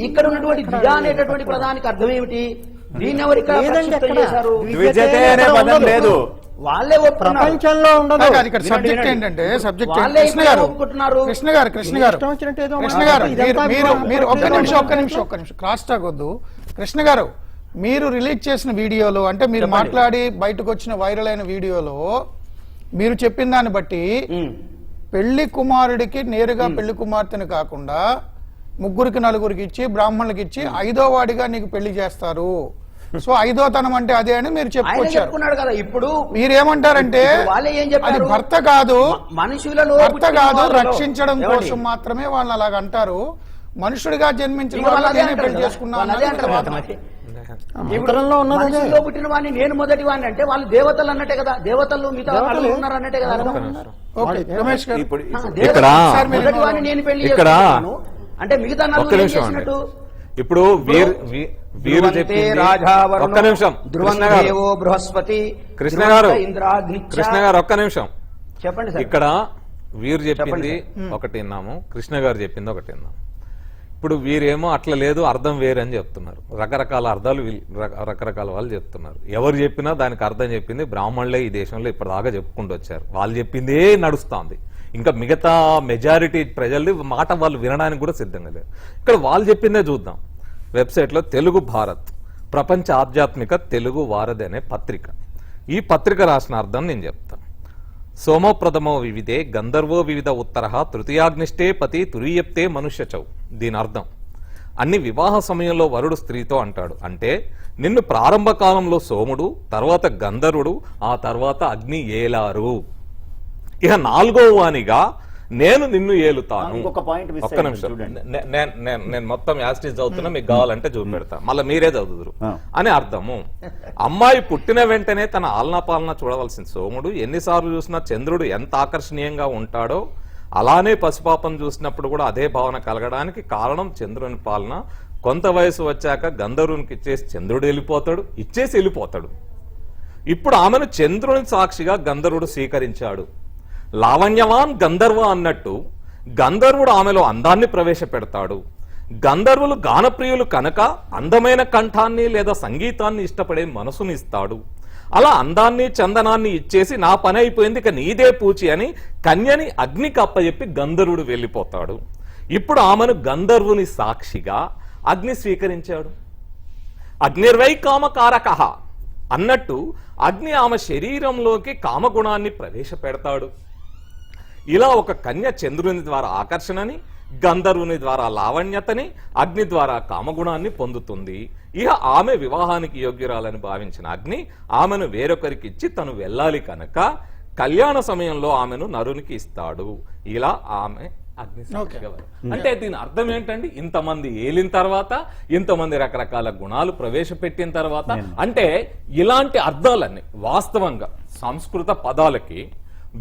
ఇక్కడ ఉన్నటువంటి ద్విజ అనేటటువంటి పదానికి అర్థం ఏమిటి? దీన్ని ఎవరు ఇక్కడ లేదండి ప్రక్షిప్తం ఎక్కడ. చేశారు? ద్విజతే అనే పదం లేదు. వాళ్ళే ఒప్పుకున్నారు. ప్రపంచంలో ఉండదు. కాదు, ఇక్కడ సబ్జెక్ట్ ఏంటంటే సబ్జెక్ట్ వాళ్ళే కృష్ణ గారు ఒప్పుకుంటున్నారు. కృష్ణ గారు ఇష్టం వచ్చినట్టు ఏదో కృష్ణ గారు ఇదంతా మీరు ఒక్క వివాహం. నిమిషం క్రాస్ టాక్ వద్దు. కృష్ణ గారు, మీరు రిలీజ్ చేసిన వీడియోలో అంటే మీరు మాట్లాడి బయటకు వచ్చిన వైరల్ అయిన వీడియోలో మీరు చెప్పిన దాన్ని బట్టి పెళ్లి కుమారుడికి నేరుగా పెళ్లి కుమార్తెను కాకుండా ముగ్గురికి నలుగురికి ఇచ్చి బ్రాహ్మణులకి ఇచ్చి ఐదో వాడిగా నీకు పెళ్లి చేస్తారు, సో ఐదో తనం అంటే అదే అని మీరు ఆయన చెప్పుకొచ్చారు. చెప్పుకున్నాడు కదా. ఇప్పుడు మీరేమంటారంటే వాళ్ళే ఏం చెప్పారు? అది భర్త కాదు, మనుషులలో భర్త కాదు, పుట్టిన రక్షించడం వాళ్ళలో. కోసం మాత్రమే వాళ్ళని అలాగ అంటారు. మనుషుడిగా జన్మించిన ఇక వాళ్ళు వాళ్ళని అదే నేనే అంటారు పెళ్లి కదా. చేసుకున్నాను వాళ్ళు అదే అన్నది అంటారు వాదన. కదా మరి. మంత్రంలో ఉన్నది అదే. మనుషుల్లో పుట్టిన వాడిని నేను మొదటి వాడిని అంటే వాళ్ళు దేవతలు అన్నట్టే కదా. దేవతలు మిగతా వాళ్ళు దేవతలు ఉన్నారు అన్నట్టే కదా అర్థం. ఓకే, రమేష్ గారు ఇప్పుడు దేవతలు ఇక్కడ సార్ మీరు మొదటి వాడిని నేను పెళ్లి ఇక్కడ చేసుకున్నాను అంటే మిగతా ఒక్క నలుగురు ఏం నిమిషం అండి. చేసినట్టు? ఇప్పుడు వీరు ధ్రువంతే చెప్పింది రాజావరుణో ఒక్క నిమిషం కృష్ణ గారు ధ్రువందేవో బృహస్పతి కృష్ణ గారు ఇంద్రాగ్నిచ్చ. కృష్ణ గారు ఒక్క నిమిషం. చెప్పండి సార్. ఇక్కడ వీరు చెప్పింది చెప్పండి ఒకటి విన్నాము, కృష్ణ గారు చెప్పింది ఒకటి విన్నాము. ఇప్పుడు వీరేమో అట్లా లేదు, అర్థం వేరే అని చెప్తున్నారు. రకరకాల అర్థాలు రకరకాల వాళ్ళు చెప్తున్నారు. ఎవరు చెప్పినా దానికి అర్థం చెప్పింది బ్రాహ్మణులే ఈ దేశంలో ఇప్పటిదాకా చెప్పుకుంటూ వచ్చారు. వాళ్ళు చెప్పిందే నడుస్తోంది. ఇంకా మిగతా మెజారిటీ ప్రజలు మాట వాళ్ళు వినడానికి కూడా సిద్ధంగా లేరు. ఇక్కడ వాళ్ళు చెప్పిందే చూద్దాం. వెబ్సైట్లో తెలుగు భారత్ ప్రపంచ ఆధ్యాత్మిక తెలుగు వారధి అనే పత్రిక. ఈ పత్రిక రాసిన అర్థం నేను చెప్తాను. సోమప్రథమో వివిధే గంధర్వో వివిధ ఉత్తరః తృతీయాగ్నిష్టే పతి తురీయప్తే మనుష్యచౌ. దీని అర్థం, అన్ని వివాహ సమయంలో వరుడు స్త్రీతో అంటాడు. అంటే నిన్ను ప్రారంభ కాలంలో సోముడు, తర్వాత గంధర్వుడు, ఆ తర్వాత అగ్ని ఏలారు. ఇక నాలుగో వానిగా నేను నిన్ను ఏలుతాను. ఇంకొక పాయింట్ మిస్ ఒక్క అయ్యింది నిమిషం. చూడండి. నేను మొత్తం యాస్టీస్ చదువుతున్నా, మీకు కావాలంటే చూపెడతా, మళ్ళీ మీరే చదువుదురు అని అర్థము. అమ్మాయి పుట్టిన వెంటనే తన ఆలనా పాలన చూడవలసిన సోముడు ఎన్నిసార్లు చూసినా చంద్రుడు ఎంత ఆకర్షణీయంగా ఉంటాడో అలానే పసిపాపం చూసినప్పుడు కూడా అదే భావన కలగడానికి కారణం చంద్రుని పాలన. కొంత వయసు వచ్చాక గంధర్వునికి ఇచ్చేసి చంద్రుడు వెళ్ళిపోతాడు. ఇప్పుడు ఆమెను చంద్రుని సాక్షిగా గంధర్వుడు స్వీకరించాడు. లావణ్యవాన్ గంధర్వ అన్నట్టు గంధర్వుడు ఆమెలో అందాన్ని ప్రవేశపెడతాడు. గంధర్వులు గానప్రియులు కనుక అందమైన కంఠాన్ని లేదా సంగీతాన్ని ఇష్టపడే మనసుని ఇస్తాడు. అలా అందాన్ని చందనాన్ని ఇచ్చేసి నా పని అయిపోయింది ఇక నీదే పూచి అని కన్యని అగ్నికి అప్పచెప్పి గంధర్వుడు వెళ్ళిపోతాడు. ఇప్పుడు ఆమెను గంధర్వుని సాక్షిగా అగ్ని స్వీకరించాడు. అగ్నిర్వై కామకారకః అన్నట్టు అగ్ని ఆమె శరీరంలోకి కామగుణాన్ని ప్రవేశపెడతాడు. ఇలా ఒక కన్య చంద్రుని ద్వారా ఆకర్షణని, గంధర్వుని ద్వారా లావణ్యతని, అగ్ని ద్వారా కామగుణాన్ని పొందుతుంది. ఇక ఆమె వివాహానికి యోగ్యురాలని భావించిన అగ్ని ఆమెను వేరొకరికి ఇచ్చి తను వెళ్ళాలి కనుక కళ్యాణ సమయంలో ఆమెను నరునికి ఇస్తాడు. ఇలా ఆమె అగ్ని సాక్షిగా. అంటే దీని అర్థం ఏంటండి? ఇంతమంది ఏలిన తర్వాత, ఇంతమంది రకరకాల గుణాలు ప్రవేశపెట్టిన తర్వాత, అంటే ఇలాంటి అర్థాలన్నీ వాస్తవంగా సంస్కృత పదాలకి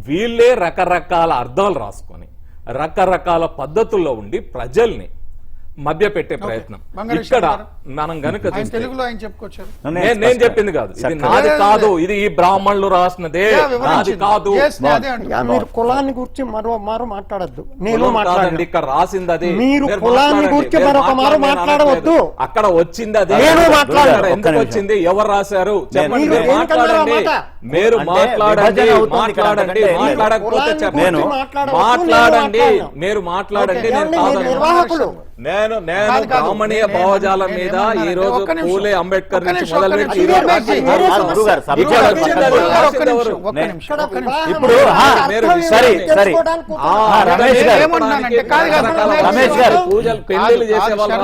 వీళ్ళే రకరకాల అర్థాలు రాసుకొని రకరకాల పద్ధతుల్లో ఉండి ప్రజల్ని మభ్యపెట్టే ప్రయత్నం. ఇక్కడ మనం గనుక తెలుగులో ఆయన చెప్పుకొచ్చారు. నేను చెప్పింది కాదు, ఇది నాది కాదు, ఇది ఈ బ్రాహ్మణులు రాసినదే, నాది కాదు. మీరు కులాన్ని గురించి మరో మాట్లాడద్దు. నేను కాదండి, మాట్లాడండి. ఇక్కడ రాసింది అదే. మీరు కులాన్ని గురించి మరొక మారు మాట్లాడవద్దు. అక్కడ వచ్చింది అదే. నేను మాట్లాడను. ఎందుకు వచ్చింది, ఎవరు రాశారు చెప్పండి. మీరు మీరు మాట్లాడండి, మీరు మాట్లాడండి, మాట్లాడండి, మాట్లాడకపోతే చెప్పండి, మాట్లాడండి, మీరు మాట్లాడండి. నేను నిర్వాహకులు నేను బ్రాహ్మణీయ భావజాలం మీద ఈ రోజు పూలే అంబేద్కర్ నుంచి మొదలుపెట్టి పూజలు పెళ్లిళ్ళు చేసే వాళ్ళు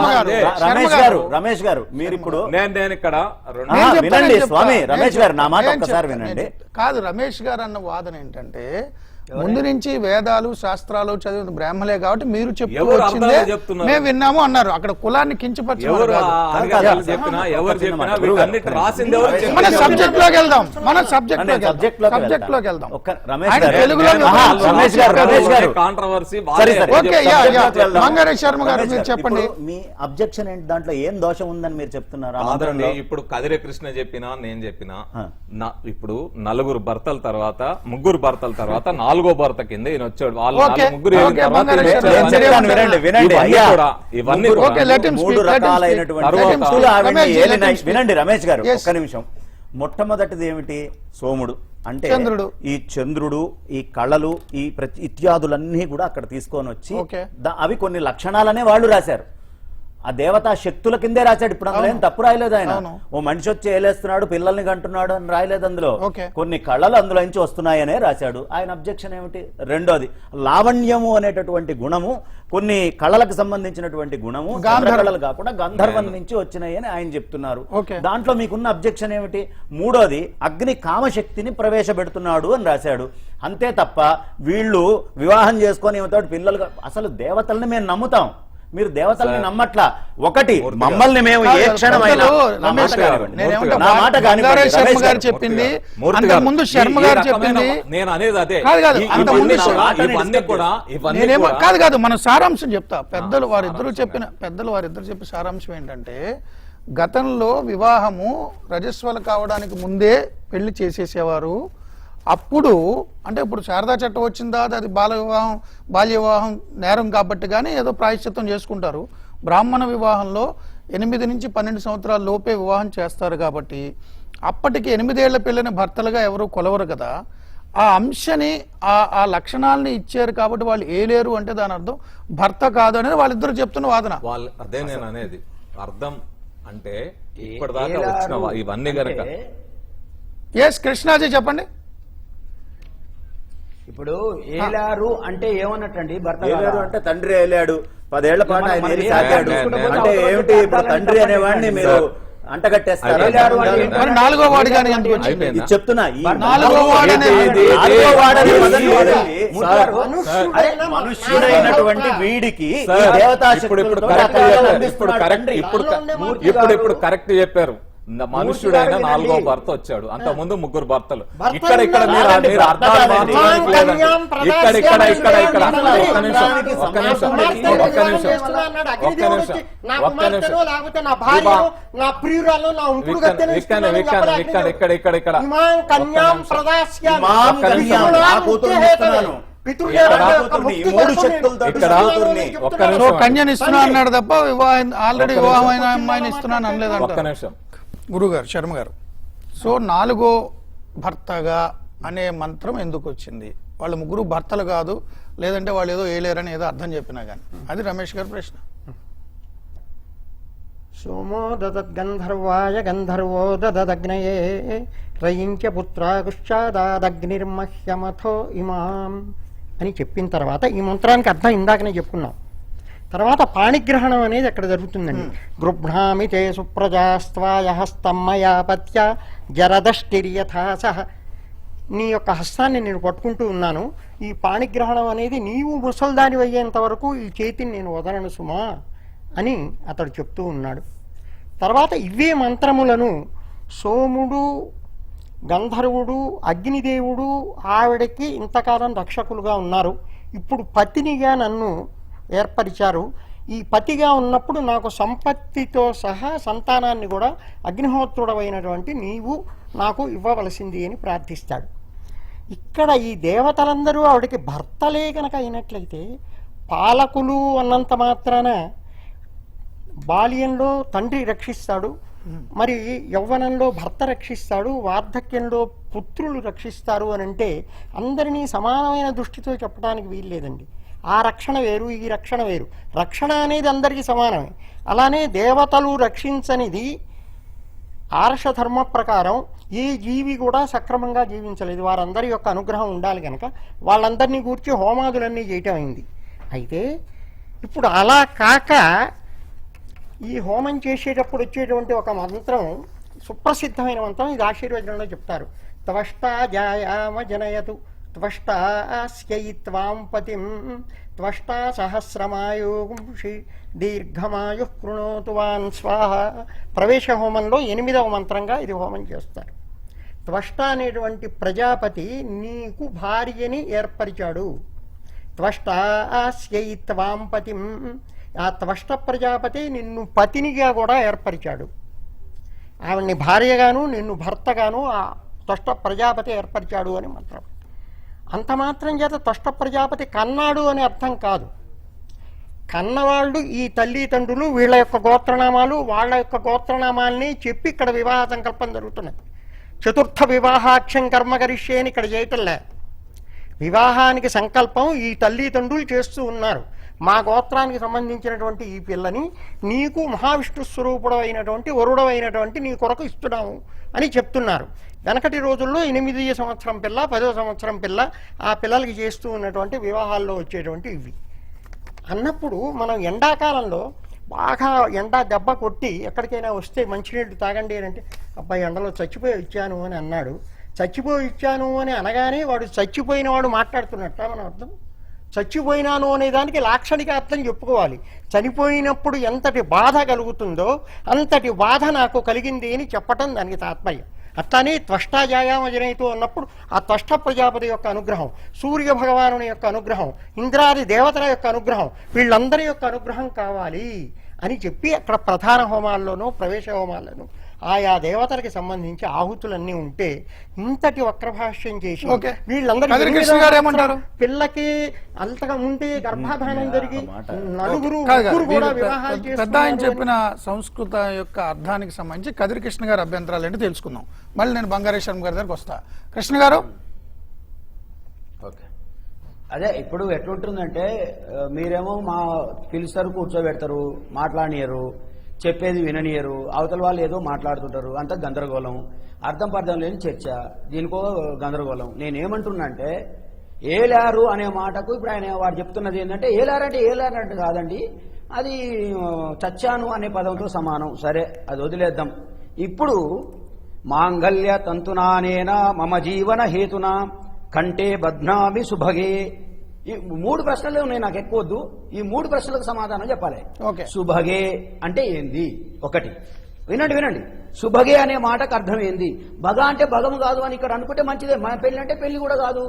రమేష్ గారు మీరు ఇప్పుడు నేను ఇక్కడ వినండి స్వామి, రమేష్ గారు నా మాట ఒక్కసారి వినండి. కాదు, రమేష్ గారు అన్న వాదన ఏంటంటే ముందు నుంచి వేదాలు శాస్త్రాలు చదివిన బ్రాహ్మలే కాబట్టి మీరు చెప్తూ ఎవరు వచ్చిందే అర్థాలు చెప్తున్నారు? మేము విన్నాము అన్నారు. అక్కడ కులాన్ని కించపరచడం ఎవరు కాదు. అనగాలు చెప్పినా ఎవరు చెప్పినా వీటన్నిటి రాసింది ఎవరు మన చెప్పినా సబ్జెక్ట్ లోకి వెళ్దాం. మన సబ్జెక్ట్ నేను లోకి subject వెళ్దాం. లోకి సబ్జెక్ట్ లోకి వెళ్తా. వెళ్దాం. ఒక్క రమేష్ ఆయన గారు. తెలుగులో రమేష్ గారు. కాంట్రవర్సీ ఓకే మంగారెడ్డి శర్మ గారు రమేష్ మీరు గారు, చెప్పండి. ఇప్పుడు మీ అబ్జెక్షన్ ఏంటి? దాంట్లో ఏం దోషం ఉందని మీరు చెప్తున్నారు? ఆ కాదండి, మంత్రంలో? ఇప్పుడు కదిరే కృష్ణ చెప్పినా నేను చెప్పినా ఆ. ఇప్పుడు నలుగురు భర్తల తర్వాత ముగ్గురు భర్తల తర్వాత నాలుగో భర్త కింద ఈయన వచ్చాడు. వాళ్ళు ఓకే, నాలుగు ముగ్గురు అయిన ఓకే, తర్వాత బంగారు ఈయన శర్మ వచ్చాడు. గారు. నేను చెప్తాను, వినండి వినండి ఇవన్నీ అయ్యా. కూడా, ఇవన్నీ ముగ్గురు- ఓకే, let him speak, మూడు let him speak. రకాలైనటువంటి Let him speak. భక్తులు ఆవిడని రమేష్ జీ, let him ఏలినాయి. speak. వినండి రమేష్ గారు, Yes. ఒక్క నిమిషం. మొట్టమొదటిది ఏమిటి? సోముడు అంటే చంద్రుడు. ఈ చంద్రుడు, ఈ కళలు, ఈ ఇత్యాదులన్నీ కూడా అక్కడ తీసుకొని వచ్చి ఓకే. అవి కొన్ని లక్షణాలనే వాళ్ళు రాశారు. ఆ దేవతా శక్తుల కిందే రాశాడు. ఇప్పుడు అందులో ఏం తప్పు రాయలేదు ఆయన. అవును. ఓ మనిషి వచ్చి ఏలేస్తున్నాడు, పిల్లల్ని కంటున్నాడు అని రాయలేదు అందులో. ఓకే. కొన్ని కళలు అందులో నుంచి వస్తున్నాయనే రాశాడు. ఆయన అబ్జెక్షన్ ఏమిటి? రెండోది లావణ్యము అనేటటువంటి గుణము, కొన్ని కళలకు సంబంధించినటువంటి గుణము కళలు కాకుండా గంధర్వం నుంచి వచ్చినాయి అని ఆయన చెప్తున్నారు. ఓకే. దాంట్లో మీకున్న అబ్జెక్షన్ ఏమిటి? మూడోది అగ్ని కామశక్తిని ప్రవేశపెడుతున్నాడు అని రాశాడు. అంతే తప్ప వీళ్ళు వివాహం చేసుకొని ఏమవుతాడు పిల్లలు. అసలు దేవతల్ని మేము నమ్ముతాం, మీరు దేవతల్ని నమ్మట్లా. ఒకటి మమ్మల్ని మేము ఏ క్షణమైనా నా మాట కానివ్వండి. నా మాట కానివ్వండి. శర్మ గారు చెప్పింది అంతకుముందు శర్మ గారు చెప్పింది నేను అనేది అదే. కాదు కాదు అంతకుముందు ఇవన్నీ కూడా నేనేమో కాదు కాదు మన సారాంశం చెప్తా. పెద్దలు వారిద్దరూ చెప్పిన సారాంశం ఏంటంటే గతంలో వివాహము రజస్వల కావడానికి ముందే పెళ్లి చేసేసేవారు. అప్పుడు అంటే ఇప్పుడు శారదా చట్టం వచ్చిందా అది బాల్య వివాహం నేరం కాబట్టి కానీ ఏదో ప్రాయశ్చిత్తం చేసుకుంటారు. బ్రాహ్మణ వివాహంలో 8 నుంచి 12 సంవత్సరాల లోపే వివాహం చేస్తారు కాబట్టి అప్పటికి 8 ఏళ్ల పిల్లని భర్తలుగా ఎవరు కొలవరు కదా. ఆ అంశని ఆ లక్షణాలని ఇచ్చారు కాబట్టి వాళ్ళు ఏలేరు అంటే దాని అర్థం భర్త కాదు అనేది వాళ్ళిద్దరు చెప్తున్న వాదన. వాళ్ళు అదే నేను అనేది అర్థం అంటే ఇప్పటిదాకా వచ్చిన ఇవన్నీ గనక. ఎస్ కృష్ణాజీ చెప్పండి. ఇప్పుడు ఏలారు అంటే ఏమన్నట్టండి? భర్త ఏలారు అంటే తండ్రి ఏలాడు 10 ఏళ్ల పాటు ఆయన ఏలి సాగాడు నేను అంటే ఏమిటి? ఇప్పుడు తండ్రి అనేవాడిని మీరు అంటగట్టేస్తారా? ఏలారు అంటే ఏంటి? మరి 4వ వార్డు కానీ ఎందుకు వచ్చింది? అయిపోయిందా? ఇది చెప్తున్నా. ఈ 4వ వార్డు అనేది నాలుగో వాడని పదం ఇది- లేదండి. సార్, అరే, మనుష్యుడైనటువంటి వీడికి ఈ దేవతా ఇప్పుడు శక్తులతో కరెక్ట్ రకరకాలు చెప్పారు. అందిస్తున్నాడు తండ్రి. ఇప్పుడు కరెక్ట్ చెప్పారు. మనుష్యుడైన 4వ భర్త వచ్చాడు. అంత ముందు ముగ్గురు భర్తలు. ఇక్కడ మీరు అర్థాలు మార్చడానికి లేదండి. ఇక్కడ మాం కన్యాం, నా కూతురుని ఇస్తున్నాను. ఈ మూడు శక్తులతో కూతుర్ని. సో కన్యని ఇస్తున్నా అన్నాడు తప్ప ఆల్రెడీ వివాహం అయిన అమ్మాయిని ఇస్తున్నాను అనలేదంట. ఒక్క నిమిషం గురుగారు శర్మ గారు, సో 4వ భర్తగా అనే మంత్రం ఎందుకు వచ్చింది? వాళ్ళు ముగ్గురు భర్తలు కాదు, లేదంటే వాళ్ళు ఏదో ఏలేరని ఏదో అర్థం చెప్పినా కానీ అది రమేష్ గారి ప్రశ్న. సోమో దదద్గంధర్వాయ గంధర్వో దదగ్నయే రయించ పుత్రాగుశ్చాదగ్నిర్మహ్యమథో ఇమాం అని చెప్పిన తర్వాత ఈ మంత్రానికి అర్థం ఇందాకనే చెప్పుకున్నాం. తర్వాత పాణిగ్రహణం అనేది అక్కడ జరుగుతుందండి. గృభ్ణామి తే సుప్రజాస్త్వాయ హస్తమ్మయాపత్య జరదష్టిర్యథాసహ. నీ యొక్క హస్తాన్ని నేను పట్టుకుంటూ ఉన్నాను. ఈ పాణిగ్రహణం అనేది నీవు ముసల్దాని అయ్యేంత వరకు ఈ చేతిని నేను వదలను సుమా అని అతడు చెప్తూ ఉన్నాడు. తర్వాత ఇవే మంత్రములను సోముడు, గంధర్వుడు, అగ్నిదేవుడు ఆవిడకి ఇంతకాలం రక్షకులుగా ఉన్నారు. ఇప్పుడు పతినిగా నన్ను ఏర్పరిచారు. ఈ పతిగా ఉన్నప్పుడు నాకు సంపత్తితో సహా సంతానాన్ని కూడా అగ్నిహోత్రుడమైనటువంటి నీవు నాకు ఇవ్వవలసింది అని ప్రార్థిస్తాడు. ఇక్కడ ఈ దేవతలందరూ ఆవిడకి భర్తలే కనుక అయినట్లయితే పాలకులు అన్నంత మాత్రాన బాల్యంలో తండ్రి రక్షిస్తాడు, మరి యవ్వనంలో భర్త రక్షిస్తాడు, వార్ధక్యంలో పుత్రులు రక్షిస్తారు అని అంటే అందరినీ సమానమైన దృష్టితో చెప్పడానికి వీల్లేదండి. ఆ రక్షణ వేరు, ఈ రక్షణ వేరు. రక్షణ అనేది అందరికీ సమానమే. అలానే దేవతలు రక్షించనిది ఆర్షధర్మ ప్రకారం ఏ జీవి కూడా సక్రమంగా జీవించలేదు. వారందరి యొక్క అనుగ్రహం ఉండాలి కనుక వాళ్ళందరినీ గూర్చి హోమాదులన్నీ చేయటం అయింది. అయితే ఇప్పుడు అలా కాక ఈ హోమం చేసేటప్పుడు వచ్చేటువంటి ఒక మంత్రం, సుప్రసిద్ధమైన మంత్రం, ఇది ఆశీర్వచనంలో చెప్తారు. త్వష్టా జాయామ జనయతు త్వష్టాస్యై త్వాం పతిం త్వష్టా సహస్రమాయుషి దీర్ఘమాయు కృణోతు వాన్ స్వాహ. ప్రవేశ హోమంలో 8వ మంత్రంగా ఇది హోమం చేస్తారు. త్వష్ట అనేటువంటి ప్రజాపతి నీకు భార్యని ఏర్పరిచాడు. త్వష్టాస్యై త్వాం పతిం, ఆ త్వష్ట ప్రజాపతి నిన్ను పతినిగా కూడా ఏర్పరిచాడు. ఆవిడ్ని భార్యగాను నిన్ను భర్తగాను ఆ త్వష్ట ప్రజాపతి ఏర్పరిచాడు అని మంత్రం. అంత మాత్రం చేత త్వష్ట ప్రజాపతి కన్నాడు అని అర్థం కాదు. కన్నవాళ్ళు ఈ తల్లిదండ్రులు, వీళ్ళ యొక్క గోత్రనామాలు, వాళ్ళ యొక్క గోత్రనామాల్ని చెప్పి ఇక్కడ వివాహ సంకల్పం జరుగుతున్నది. చతుర్థ వివాహాఖ్యం కర్మ కరిష్యే అని ఇక్కడ చేయటంలే. వివాహానికి సంకల్పం ఈ తల్లిదండ్రులు చేస్తూ ఉన్నారు. మా గోత్రానికి సంబంధించినటువంటి ఈ పిల్లని నీకు మహావిష్ణు స్వరూపుడు అయినటువంటి వరుడమైనటువంటి నీ కొరకు ఇస్తున్నాము అని చెప్తున్నారు. వెనకటి రోజుల్లో 8వ సంవత్సరం పిల్ల, 10వ సంవత్సరం పిల్ల, ఆ పిల్లలకి చేస్తూ ఉన్నటువంటి వివాహాల్లో వచ్చేటువంటి ఇవి. అన్నప్పుడు మనం ఎండాకాలంలో బాగా ఎండ దెబ్బ కొట్టి ఎక్కడికైనా వస్తే మంచినీళ్ళు తాగండి అని అంటే, అబ్బాయి ఎండలో చచ్చిపోయి ఇచ్చాను అని అన్నాడు. చచ్చిపోయి ఇచ్చాను అని అనగానే వాడు చచ్చిపోయిన వాడు మాట్లాడుతున్నట్ట మన అర్థం. చచ్చిపోయినాను అనే దానికి లాక్షణిక అర్థం చెప్పుకోవాలి. చనిపోయినప్పుడు ఎంతటి బాధ కలుగుతుందో అంతటి బాధ నాకు కలిగింది అని చెప్పటం దానికి తాత్పర్యం. అట్లానే త్వష్టాజాయామజనయితో అన్నప్పుడు ఆ త్వష్ట ప్రజాపతి యొక్క అనుగ్రహం, సూర్య భగవానుని యొక్క అనుగ్రహం, ఇంద్రాది దేవతల యొక్క అనుగ్రహం, వీళ్ళందరి యొక్క అనుగ్రహం కావాలి అని చెప్పి అక్కడ ప్రధాన హోమాల్లోనూ ప్రవేశ హోమాల్లోనూ ఆయా దేవతలకి సంబంధించి ఆహుతులన్నీ ఉంటే ఇంతటి వక్రభాష్యం చేసి వీళ్ళందరూ పిల్లకి అంతగా ముందే గర్భాధానం జరిగి నలుగురు కూడా వివాహాలు పెద్ద ఆయన చెప్పిన సంస్కృత యొక్క అర్థానికి సంబంధించి కదిరి కృష్ణ గారి అభ్యంతరాలు ఏంటి తెలుసుకుందాం. మళ్ళీ నేను బంగారేశ్వరం గారి దగ్గరకు వస్తా. కృష్ణ గారు, ఓకే, అదే ఇప్పుడు ఎట్లుంటుందంటే మీరేమో మా పిలుస్తారు, కూర్చోబెడతారు, మాట్లాడనియరు, చెప్పేది విననీయరు, అవతల వాళ్ళు ఏదో మాట్లాడుతుంటారు, అంత గందరగోళం, అర్థం పర్థం లేని చర్చ, దీనికో గందరగోళం. నేనేమంటున్నా అంటే ఏలారు అనే మాటకు ఇప్పుడు ఆయన వాడు చెప్తున్నది ఏంటంటే ఏలారంటే ఏలారంటే కాదండి, అది చచ్చాను అనే పదంతో సమానం. సరే, అది వదిలేద్దాం. ఇప్పుడు మాంగళ్య తంతునానేనా మమ జీవన హేతునా కంటే బధ్నామి సుభగే. ఈ 3 ప్రశ్నలు ఉన్నాయి, నాకు ఎక్కువ వద్దు. ఈ 3 ప్రశ్నలకు సమాధానం చెప్పాలి. సుభగే అంటే ఏంది? ఒకటి వినండి. సుభగే అనే మాటకు అర్థం ఏంది? భగ అంటే భగము కాదు అని ఇక్కడ అనుకుంటే మంచిదే. మన పెళ్లి అంటే పెళ్లి కూడా కాదు,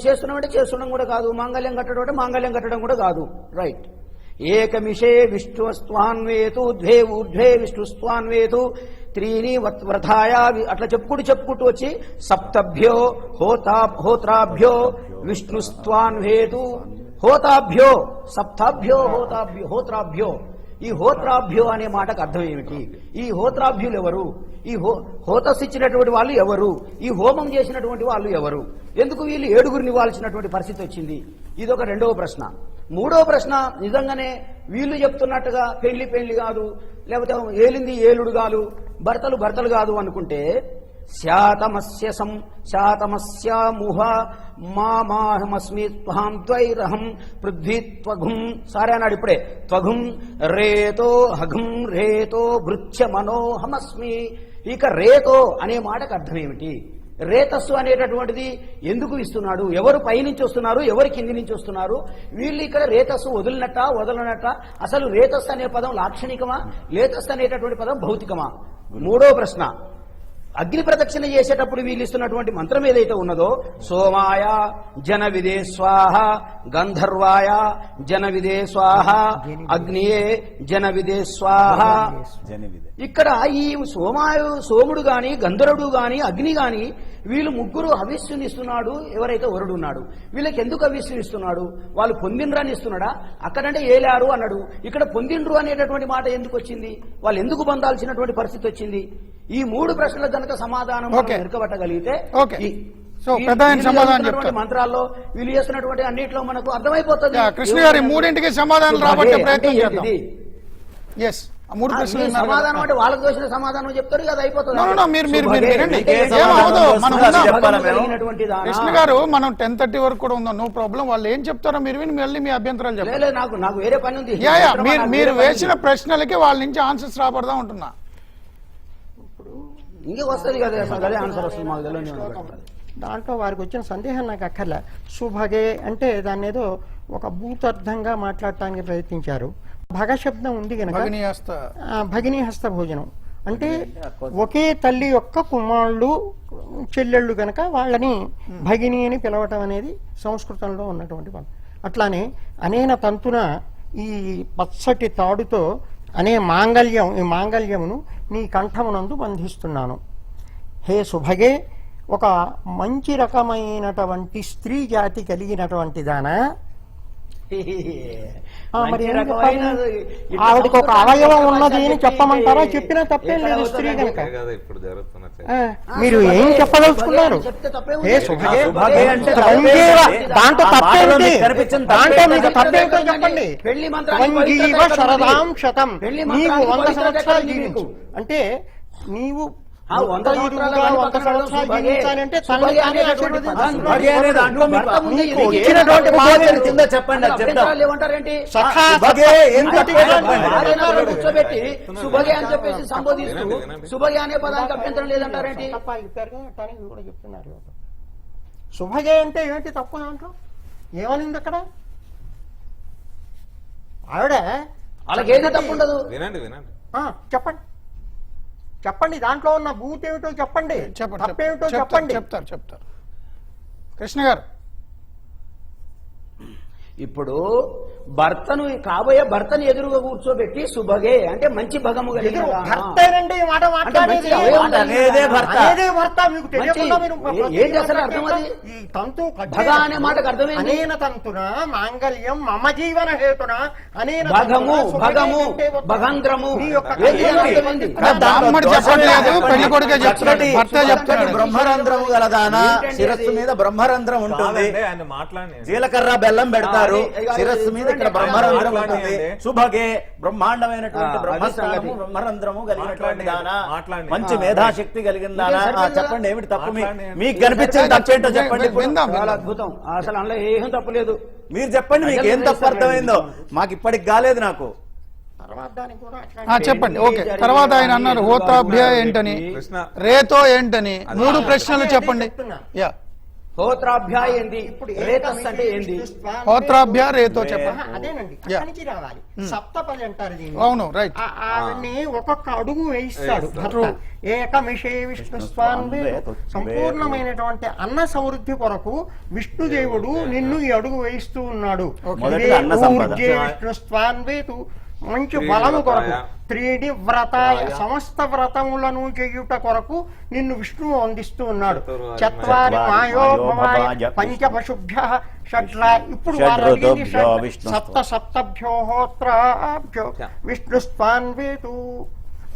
చేస్తున్నామంటే చేస్తుండడం కూడా కాదు, మాంగళ్యం కట్టడం అంటే మాంగళ్యం కట్టడం కూడా కాదు. రైట్. ఏకమిషే విష్ణుస్వాన్వేతు ద్వే ఊర్ధ్వే విష్ణుస్వాన్వేతు త్రీని వ్రతాయ, అట్లా చెప్పుకుంటూ వచ్చి సప్తభ్యో హోత్రాభ్యో విష్ణుస్వాన్వేతు హోతాభ్యో సప్తాభ్యో హోత్రాభ్యో. ఈ హోత్రాభ్యో అనే మాటకు అర్థం ఏమిటి? ఈ హోత్రాభ్యులు ఎవరు? ఈ హోతస్ ఇచ్చినటువంటి వాళ్ళు ఎవరు? ఈ హోమం చేసినటువంటి వాళ్ళు ఎవరు? ఎందుకు వీళ్ళు 7గురిని ఇవ్వాల్సినటువంటి పరిస్థితి వచ్చింది? ఇదొక 2వ ప్రశ్న. 3వ ప్రశ్న, నిజంగానే వీళ్ళు చెప్తున్నట్టుగా పెళ్లి కాదు, లేకపోతే ఏలింది ఏలుడు కాదు, భర్తలు కాదు అనుకుంటే శాతమస్యాముహ మామస్మి త్వాం త్వైరహం పృథ్వీ త్వగుం. సరే అన్నాడు ఇప్పుడే. త్వగుం రేతో హగం రేతో భృత్య మనోహమస్మి. ఇక రేతో అనే మాటకు అర్థం ఏమిటి? రేతస్సు అనేటటువంటిది ఎందుకు ఇస్తున్నాడు? ఎవరు పైనుంచి వస్తున్నారు, ఎవరు కింది నుంచి వస్తున్నారు? వీళ్ళు ఇక్కడ రేతస్సు వదలనట్ట? అసలు రేతస్సు అనే పదం లాక్షణికమా, లేతస్సు అనేటటువంటి పదం భౌతికమా? 3వ ప్రశ్న, అగ్ని ప్రదక్షిణ చేసేటప్పుడు వీళ్ళు ఇస్తున్నటువంటి మంత్రం ఏదైతే ఉన్నదో, సోమాయ జన విదే స్వాహ, గంధర్వాయ జన విదే స్వాహ, అగ్నియే జన విదే స్వాహ. ఇక్కడ ఈ సోముడు గాని, గంధర్వుడు గాని, అగ్ని గాని వీళ్ళు ముగ్గురు హవిస్సునిస్తున్నాడు. ఎవరైతే వరుడు ఉన్నాడు, వీళ్ళకి ఎందుకు హవిస్సునిస్తున్నాడు? వాళ్ళు పొందిండ్రని ఇస్తున్నాడా? అక్కడంటే ఏలారు అన్నాడు, ఇక్కడ పొందిండ్రు అనేటటువంటి మాట ఎందుకు వచ్చింది? వాళ్ళు ఎందుకు పొందాల్సినటువంటి పరిస్థితి వచ్చింది? ఈ 3 ప్రశ్నలకు కనుక సమాధానం ఎరకబట్టగలిగితే మంత్రాల్లో వీళ్ళు చేస్తున్నటువంటి అన్నింటిలో మనకు అర్థమైపోతుంది. కృష్ణ గారి 3ంటికి సమాధానం రాబట్టే ప్రయత్నం చేద్దాం. సమాధానం అంటే వాళ్ళకి దోషిన సమాధానం చెప్తారు, అది అయిపోతుంది. కృష్ణ గారు, మనం 10:30 వరకు కూడా ఉందాం, నో ప్రాబ్లం. వాళ్ళు ఏం చెప్తారో మీరు విని మళ్ళీ మీ అభ్యంతరాలు చెప్పారు. నాకు వేరే పని ఉంది. మీరు వేసిన ప్రశ్నలకి వాళ్ళ నుంచి ఆన్సర్స్ రాబడదా ఉంటున్నా. ఇంకే వస్తుంది కదా, అదే ఆన్సర్ వస్తుంది. మాకు తెలియదు. దాంట్లో వారికి వచ్చిన సందేహం నాకు అక్కర్లే. శుభగే అంటే దాన్ని ఏదో ఒక భూతార్థంగా మాట్లాడటానికి ప్రయత్నించారు. భగ శబ్దం ఉంది కనుక భగినీహస్త భగినీహస్త భోజనం అంటే ఒకే తల్లి యొక్క కుమారుళ్ళు చెల్లెళ్ళు కనుక వాళ్ళని భగిని అని పిలవటం అనేది సంస్కృతంలో ఉన్నటువంటి పదం. అట్లానే అనేన తంతున ఈ పచ్చటి తాడుతో అనే మాంగళ్యం, ఈ మాంగళ్యమును నీ కంఠమునందు బంధిస్తున్నాను. హే సుభగే, ఒక మంచి రకమైనటువంటి స్త్రీ జాతి కలిగినటువంటి దానా, మరి ఏం చెప్పాలి? ఆవిడకి ఒక అవయవం ఉన్నది అని చెప్పమంటారా? చెప్పినా తప్పేం లేదు స్త్రీ కనుక. మీరు ఏం చెప్పదలుచుకున్నారు? హే సుభగే, దాంట్లో తప్పేంటి? దాంట్లో మీకు తప్పేంటో చెప్పండి. త్వంజీవ శరదాం శతం, నీవు 100 సంవత్సరాలు జీవించు అంటే నీవు 100 సంవత్సరాలు జీవించాలంటే కూర్చోబెట్టి సుభగే అని చెప్పేసి సంబోధిస్తూ సుభగే అనే పదానికి అభ్యంతరం లేదంటారేంటి? కూడా చెప్తున్నారు. సుభగే అంటే ఏంటి తప్పు? దాంట్లో ఏమనింది అక్కడ? ఆవిడ అలాగేదో తప్పు ఉండదు. చెప్పండి చెప్పండి, దాంట్లో ఉన్న భూతి ఏమిటో చెప్పండి, తప్పేమిటో చెప్పండి. చెప్తారు కృష్ణ గారు. ఇప్పుడు కాబోయే భర్తను ఎదురుగా కూర్చోబెట్టి సుభగే అంటే మంచి భగము భర్తేనండి ఈ మాట మాట్లాడేది. ఏంటి అసలు అర్థం? అది ఈ తంతు భగ అనే మాటకు అర్థమైంది. అనేన తంతున మాంగళ్యం మమ జీవన హేతున అనేన భగము భగము భగంద్రము బ్రాహ్మడు చెప్పట్లేదు, పెళ్లి కొడుకే చెప్తున్నాడు, భర్త చెప్తున్నాడు. బ్రహ్మరంధ్రము గలదానా, శిరస్సు మీద బ్రహ్మరంధ్రం ఉంటుంది, జీలకర్ర బెల్లం పెడతారు, శిరస్సు మీద ఇక్కడ బ్రహ్మరంధ్రం ఉంటుంది. శుభగే బ్రహ్మాండమైనటువంటి బ్రహ్మస్థానము బ్రహ్మరంధ్రము కలిగినటువంటి దానా, మంచి మేధాశక్తి కలిగిన దానా. చెప్పండి ఏమిటి తప్పు? మీకు కనిపించింది తప్పేంటో చెప్పండి. చాలా అద్భుతం, అసలు అందులో ఏం తప్పులేదు. మీరు చెప్పండి మీకు ఏం తప్పు అర్థమైందో, మాకు ఇప్పటికి కాలేదు. నాకు చెప్పండి. ఓకే, తర్వాత ఆయన అన్నారు హోతాభ్య ఏంటని, రేతో ఏంటని, 3 ప్రశ్నలు చెప్పండి. యా, హోత్రాభ్యాయ ఏంది, రేతస్ అంటే ఏంది? హోత్రాభ్య రేతో చెప్పండి. అదేనండి, అక్కడి నుంచి రావాలి. సప్తపది అంటారు దీన్ని. అవును, రైట్. ఆవిడ్ని ఒక్కొక్క అడుగు వేయిస్తాడు భర్త. ఏకమిషే విష్ణుస్వాన్, సంపూర్ణమైనటువంటి అన్న సమృద్ధి కొరకు విష్ణుదేవుడు నిన్ను ఈ అడుగు వేయిస్తూ ఉన్నాడు. విష్ణుస్వాన్ వేతు, మంచి బలము కొరకు. 3D వ్రతాయ, సమస్త వ్రతములను చేయుట కొరకు నిన్ను విష్ణువు అందిస్తూ ఉన్నాడు. చత్వారి మాయోభవాయ పంచపశుభ్య షడ్ల, ఇప్పుడు సప్తభ్యోహోత్రాభ్యో విష్ణుస్వాన్వేతు.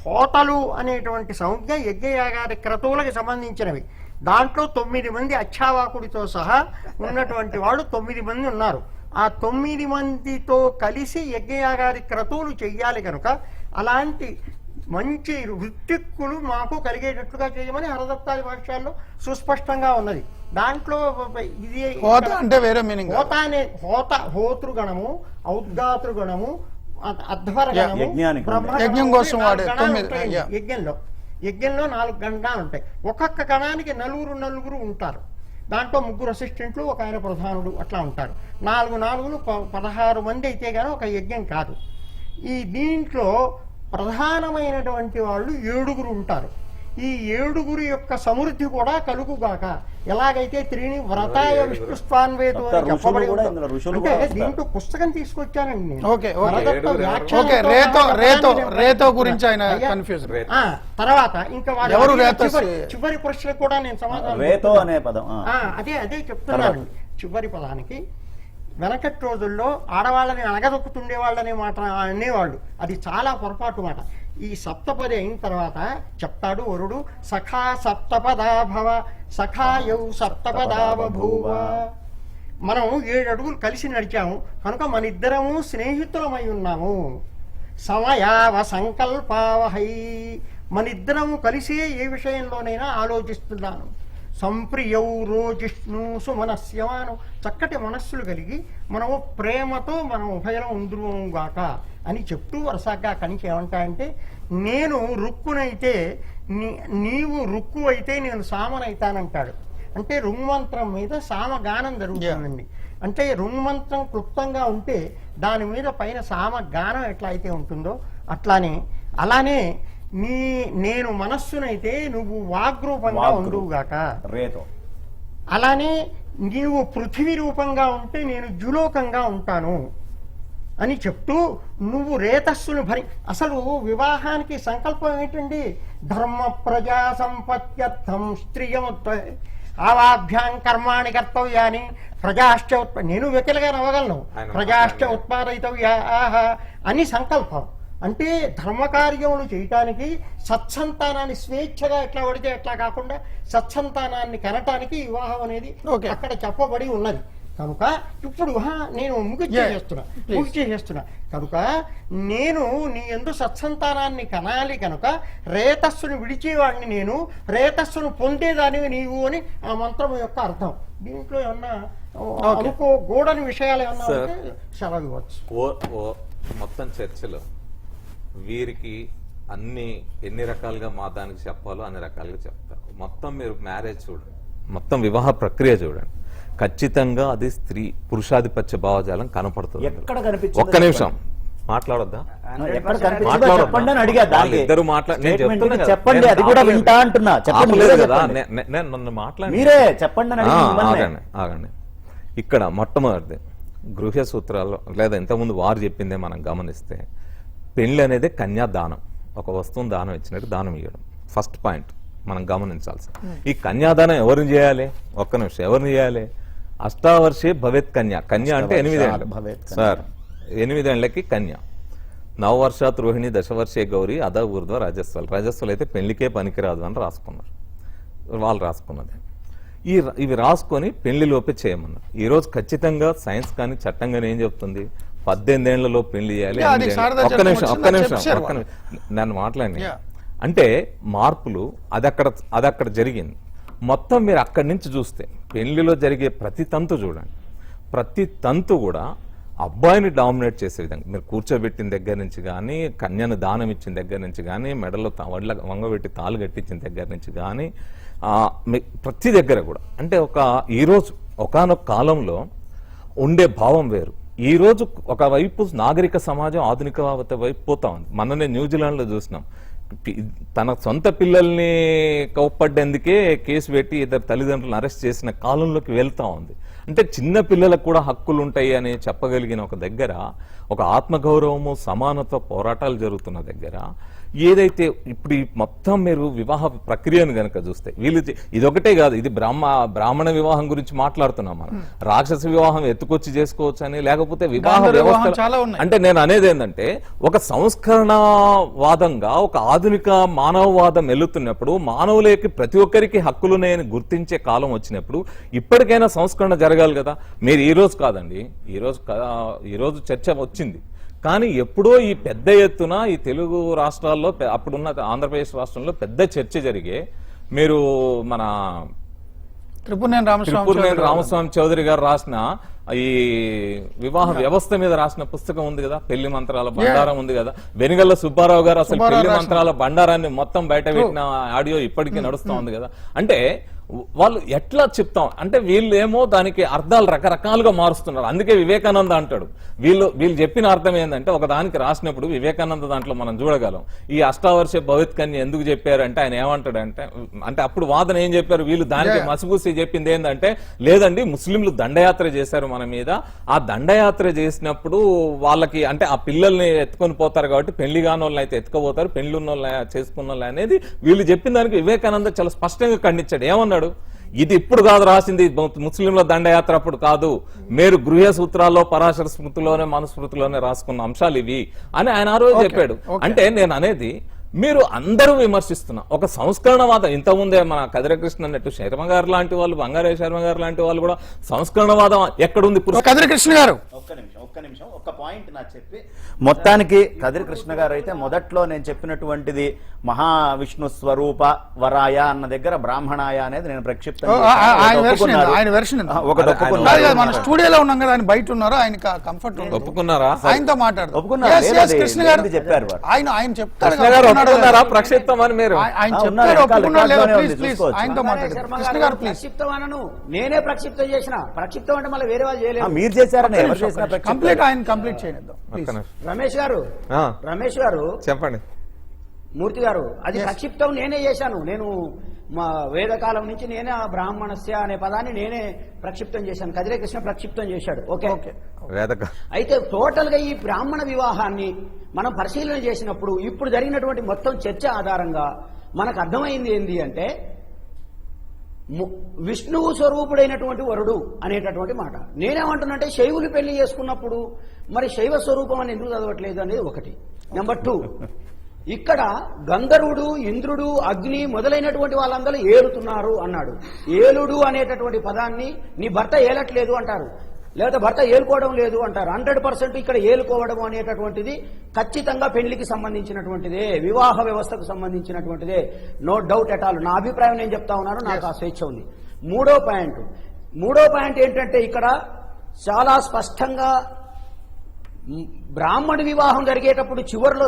హోతలు అనేటువంటి సంజ్ఞ యజ్ఞయాగాది క్రతువులకు సంబంధించినవి. దాంట్లో 9 మంది అచ్చావాకుడితో సహా ఉన్నటువంటి వాళ్ళు 9 మంది ఉన్నారు. ఆ 9 మందితో కలిసి యజ్ఞయాగాది క్రతువులు చెయ్యాలి కనుక అలాంటి మంచి ఋత్విక్కులు మాకు కలిగేటట్లుగా చేయమని హరదత్తాది భాష్యాల్లో సుస్పష్టంగా ఉన్నది. దాంట్లో ఇది అంటే వేరే మీనింగ్. హోత అనే హోతృగణము, ఔద్గాతృగణము, అధ్వరగణము, యజ్ఞం కోసం వాడే యజ్ఞంలో 4 గణాలు ఉంటాయి. ఒక్కొక్క గణానికి నలుగురు ఉంటారు. దాంట్లో 3 అసిస్టెంట్లు, ఒక ఆయన ప్రధానుడు అట్లా ఉంటారు. 4 16 మంది అయితే గానీ ఒక యజ్ఞం కాదు. ఈ దీంట్లో ప్రధానమైనటువంటి వాళ్ళు 7 ఉంటారు. ఈ 7 యొక్క సమృద్ధి కూడా కలుగుగాక. ఎలాగైతే 3 వ్రతాయ విష్ణుస్వాన్వేతు అని చెప్పబడి అంటే దీంట్లో పుస్తకం తీసుకొచ్చానండి నేను. రేతో గురించి ఆయన కన్ఫ్యూజ్. తర్వాత ఇంకా చివరి ప్రశ్న కూడా నేను సమాధానం అదే చెప్తున్నాను. చివరి పదానికి వెనకటి రోజుల్లో ఆడవాళ్ళని అణగదొక్కుతుండే వాళ్ళనే మాట అనేవాళ్ళు. అది చాలా పొరపాటు మాట. ఈ సప్తపది అయిన తర్వాత చెప్తాడు వరుడు, సఖా సప్తపదా భవ సఖాయౌ సప్తపదా బభూవ. మనం 7 అడుగులు కలిసి నడిచాము కనుక మన ఇద్దరము స్నేహితులమై ఉన్నాము. సమయావ సంకల్పావహై, మన ఇద్దరము కలిసి ఏ విషయంలోనైనా ఆలోచిస్తున్నాను. సంప్రియౌ రోజిష్ణు సుమనస్యమాను, చక్కటి మనస్సులు కలిగి మనము ప్రేమతో మనం ఉభయం ఉందురుగాక అని చెప్తూ వరుసగా కనికి ఏమంటాయంటే, నేను రుక్కునైతే నీవు రుక్కు అయితే నేను సామనైతానంటాడు. అంటే రుంమంత్రం మీద సామగానం జరుగుతుందండి. అంటే రుంమంత్రం క్లుప్తంగా ఉంటే దాని మీద పైన సామగానం ఎట్లా అయితే ఉంటుందో అలానే నేను మనస్సునైతే నువ్వు వాగ్రూపంగా ఉండుగాక, రేతో అలానే నీవు పృథివీ రూపంగా ఉంటే నేను జులోకంగా ఉంటాను అని చెప్తూ నువ్వు రేతస్సును అసలు వివాహానికి సంకల్పం ఏంటండి? ధర్మ ప్రజా సంపత్యర్థం స్త్రీయముత్వ ఆవాభ్యాం కర్మాణి కర్తవ్యాని ప్రజాశ్చ నేను వెకిలగా నవ్వగలను. ప్రజాశ్చ ఉత్పాదయితవ్యా అని సంకల్పం. అంటే ధర్మకార్యములు చేయటానికి సత్సంతానాన్ని స్వేచ్ఛగా ఎట్లా పడితే ఎట్లా కాకుండా సత్సంతానాన్ని కనటానికి వివాహం అనేది అక్కడ చెప్పబడి ఉన్నది. కనుక ఇప్పుడు నేను ముగిచేస్తున్నా కనుక నేను నీ యందు సత్సంతానాన్ని కనాలి కనుక రేతస్సును విడిచేవాడిని నేను, రేతస్సును పొందేదానివి నీవు అని ఆ మంత్రం యొక్క అర్థం. దీంట్లో ఏమన్నా గూడని విషయాలు ఏమన్నా ఉంటే సెలవు ఇవ్వచ్చు. మొత్తం చర్చలో వీరికి ఎన్ని రకాలుగా మాదానికి చెప్పాలో అన్ని రకాలుగా చెప్తారు. మొత్తం మీరు మ్యారేజ్ చూడండి, మొత్తం వివాహ ప్రక్రియ చూడండి, ఖచ్చితంగా అది స్త్రీ పురుషాధిపత్య భావజాలం కనపడుతుంది. ఒక్క నిమిషం మాట్లాడొద్దా? ఇద్దరు చెప్పండి, అది కూడా వింటా అంటున్నా. నన్ను మీరే చెప్పండి. ఆగండి. ఇక్కడ మొట్టమొదటిది గృహ సూత్రాల్లో లేదా ఇంతకుముందు వారు చెప్పిందే మనం గమనిస్తే పెళ్లి అనేది కన్యాదానం, ఒక వస్తువును దానం ఇచ్చినట్టు దానం ఇవ్వడం. ఫస్ట్ పాయింట్ మనం గమనించాల్సి. ఈ కన్యాదానం ఎవరిని చేయాలి? ఒక్క నిమిషం, ఎవరిని చేయాలి? అష్టావర్షే భవేత్ కన్యా. కన్యా అంటే 8 ఏళ్ళు సార్, 8 ఏళ్ళకి కన్య. నవవర్షాత్ రోహిణి దశవర్షే గౌరీ అదా ఊర్ధ్వ రజస్వలు అయితే పెళ్లికే పనికిరాదు అని రాసుకున్నారు, వాళ్ళు రాసుకున్నది. ఇవి రాసుకొని పెళ్లిలోపే చేయమన్నారు. ఈరోజు ఖచ్చితంగా సైన్స్ కానీ చట్టం కానీ ఏం చెప్తుంది? 18 ఏళ్లలో పెళ్లి చేయాలి. ఒక్క నిమిషం నన్ను మాట్లాడి. అంటే మార్పులు అది అక్కడ జరిగింది. మొత్తం మీరు అక్కడి నుంచి చూస్తే పెళ్లిలో జరిగే ప్రతి తంతు చూడండి, ప్రతి తంతు కూడా అబ్బాయిని డామినేట్ చేసే విధంగా మీరు కూర్చోబెట్టిన దగ్గర నుంచి కానీ, కన్యను దానం ఇచ్చిన దగ్గర నుంచి కానీ, మెడలో వంగబెట్టి తాళ్ళు కట్టించిన దగ్గర నుంచి కానీ ప్రతి దగ్గర కూడా అంటే ఈరోజు ఒకానొక కాలంలో ఉండే భావం వేరు. ఈ రోజు ఒకవైపు నాగరిక సమాజం ఆధునికత వైపు పోతా ఉంది. మననే న్యూజిలాండ్లో చూసినాం, తన సొంత పిల్లల్ని కోప్పడ్డేందుకే కేసు పెట్టి ఇద్దరు తల్లిదండ్రులను అరెస్ట్ చేసిన కాలంలోకి వెళ్తా ఉంది. అంటే చిన్న పిల్లలకు కూడా హక్కులు ఉంటాయి అని చెప్పగలిగిన ఒక దగ్గర, ఒక ఆత్మగౌరవము సమానత్వ పోరాటాలు జరుగుతున్న దగ్గర ఏదైతే ఇప్పుడు ఈ మొత్తం మీరు వివాహ ప్రక్రియను గనక చూస్తే వీళ్ళు ఇదొకటే కాదు, ఇది బ్రాహ్మణ వివాహం గురించి మాట్లాడుతున్నాం మనం. రాక్షస వివాహం ఎత్తుకొచ్చి చేసుకోవచ్చు అని, లేకపోతే వివాహ వ్యవస్థ అంటే నేను అనేది ఏంటంటే ఒక సంస్కరణవాదంగా ఒక ఆధునిక మానవవాదం వెళ్తున్నప్పుడు మానవులకి ప్రతి ఒక్కరికి హక్కులున్నాయని గుర్తించే కాలం వచ్చినప్పుడు ఇప్పటికైనా సంస్కరణ జరగాలి కదా. మీరు ఈ రోజు కాదండి, ఈ రోజు చర్చ వచ్చింది, కానీ ఎప్పుడో ఈ పెద్ద ఎత్తున ఈ తెలుగు రాష్ట్రాల్లో అప్పుడున్న ఆంధ్రప్రదేశ్ రాష్ట్రంలో పెద్ద చర్చ జరిగే మీరు మన త్రిపురనేని రామస్వామి చౌదరి గారు రాసిన ఈ వివాహ వ్యవస్థ మీద రాసిన పుస్తకం ఉంది కదా, పెళ్లి మంత్రాల బండారం ఉంది కదా. వెనుగల్ల సుబ్బారావు గారు అసలు పెళ్లి మంత్రాల బండారాన్ని మొత్తం బయట పెట్టిన ఆడియో ఇప్పటికీ నడుస్తూ ఉంది కదా. అంటే వాళ్ళు ఎట్లా చెప్తాం అంటే వీళ్ళు ఏమో దానికి అర్థాలు రకరకాలుగా మారుస్తున్నారు. అందుకే వివేకానంద అంటాడు, వీళ్ళు చెప్పిన అర్థం ఏంటంటే ఒక దానికి రాసినప్పుడు వివేకానంద దాంట్లో మనం చూడగలం. ఈ అష్టావర్ష భవిత్ కన్య ఎందుకు చెప్పారంటే ఆయన ఏమంటాడంటే, అంటే అప్పుడు వాదన ఏం చెప్పారు, వీళ్ళు దానికి మసిపూసి చెప్పింది ఏంటంటే లేదండి ముస్లింలు దండయాత్ర చేశారు మన మీద, ఆ దండయాత్ర చేసినప్పుడు వాళ్ళకి అంటే ఆ పిల్లల్ని ఎత్తుకొని పోతారు కాబట్టి పెళ్లి కాని వాళ్ళని అయితే ఎత్తుకోపోతారు, పెళ్లి ఉన్న వాళ్ళని చేసుకున్న వాళ్ళు అనేది వీళ్ళు చెప్పిన దానికి వివేకానంద చాలా స్పష్టంగా ఖండించాడు. ఏమన్నాడు, ఇది ఇప్పుడు కాదు రాసింది, ముస్లింల దండయాత్ర అప్పుడు కాదు, మీరు గృహ సూత్రాల్లో పరాశర స్మృతిలోనే మనుస్మృతిలోనే రాసుకున్న అంశాలు ఇవి అని ఆయన ఆ రోజు చెప్పాడు. అంటే నేను అనేది మీరు అందరూ విమర్శిస్తున్నా ఒక సంస్కరణవాదం. ఇంతకుముందే మన కదిరకృష్ణ అన్నట్టు శర్మ గారు లాంటి వాళ్ళు, బంగారే శర్మ గారు లాంటి వాళ్ళు కూడా సంస్కరణవాదం ఎక్కడుంది? కదిరకృష్ణ గారు ఒక్క నిమిషం ఒక పాయింట్ నాకు చెప్పి, మొత్తానికి కదిరకృష్ణ గారు అయితే మొదట్లో నేను చెప్పినటువంటిది మహావిష్ణు స్వరూప వరాయ అన్న దగ్గర బ్రాహ్మణాయ అనేది నేను ప్రక్షిప్తం మన స్టూడియోలో ఉన్నాం కదా, ఆయన బయట ఉన్నారు, ఆయన కంఫర్ట్ ఒప్పుకున్నారా? ఆయనతో మాట్లాడు చెప్పారు ఆయన చెప్తారు ఒప్పుకున్నారా ప్రక్షిప్తం అని మీరు? ఆయన ఉన్నారు, చెప్పారు, రికార్డు ఒప్పుకున్నాడు లేదా? లోనే ప్లీజ్ ఉంది, ప్లీజ్ చూసుకోవచ్చు. ఆయనతో మాట్లాడండి. శర్మ కృష్ణ గారు గారు ప్లీజ్. ప్రక్షిప్తం అనను, నేనే ప్రక్షిప్తం చేసిన. ప్రక్షిప్తం అంటే మళ్ళీ వేరే వాళ్ళు చేయలేదు. మీరు చేశారని ఎవరు చేసినా కంప్లీట్ ఆయన కంప్లీట్ చేయండి. ఒక్క నిమిషం. రమేష్ గారు చెప్పండి. మూర్తి గారు, అది ప్రక్షిప్తం నేనే చేశాను. నేను మా వేదకాలం నుంచి నేనే ఆ బ్రాహ్మణస్య అనే పదాన్ని నేనే ప్రక్షిప్తం చేశాను. కదిరే కృష్ణ ప్రక్షిప్తం చేశాడు. ఓకే. వేదక అయితే టోటల్ గా ఈ బ్రాహ్మణ వివాహాన్ని మనం పరిశీలన చేసినప్పుడు ఇప్పుడు జరిగినటువంటి మొత్తం చర్చ ఆధారంగా మనకు అర్థమైంది ఏంది అంటే విష్ణువు స్వరూపుడైనటువంటి వరుడు అనేటటువంటి మాట. నేనేమంటున్నంటే శైవులు పెళ్లి చేసుకున్నప్పుడు మరి శైవ స్వరూపం అని ఎందుకు చదవట్లేదు అనేది ఒకటి. నెంబర్ 2, ఇక్కడ గంధర్వుడు, ఇంద్రుడు, అగ్ని మొదలైనటువంటి వాళ్ళందరూ ఏలుతున్నారు అన్నాడు. ఏలుడు అనేటటువంటి పదాన్ని నీ భర్త ఏలట్లేదు అంటారు, లేదా భర్త ఏలుకోవడం లేదు అంటారు. 100% ఇక్కడ ఏలుకోవడం అనేటటువంటిది ఖచ్చితంగా పెళ్లికి సంబంధించినటువంటిదే, వివాహ వ్యవస్థకు సంబంధించినటువంటిదే, నో డౌట్ ఎట్ ఆల్. నా అభిప్రాయం నేను చెప్తా ఉన్నాను, నాకు ఆ స్వేచ్ఛ ఉంది. మూడో పాయింట్ ఏంటంటే ఇక్కడ చాలా స్పష్టంగా బ్రాహ్మణ వివాహం జరిగేటప్పుడు చివరిలో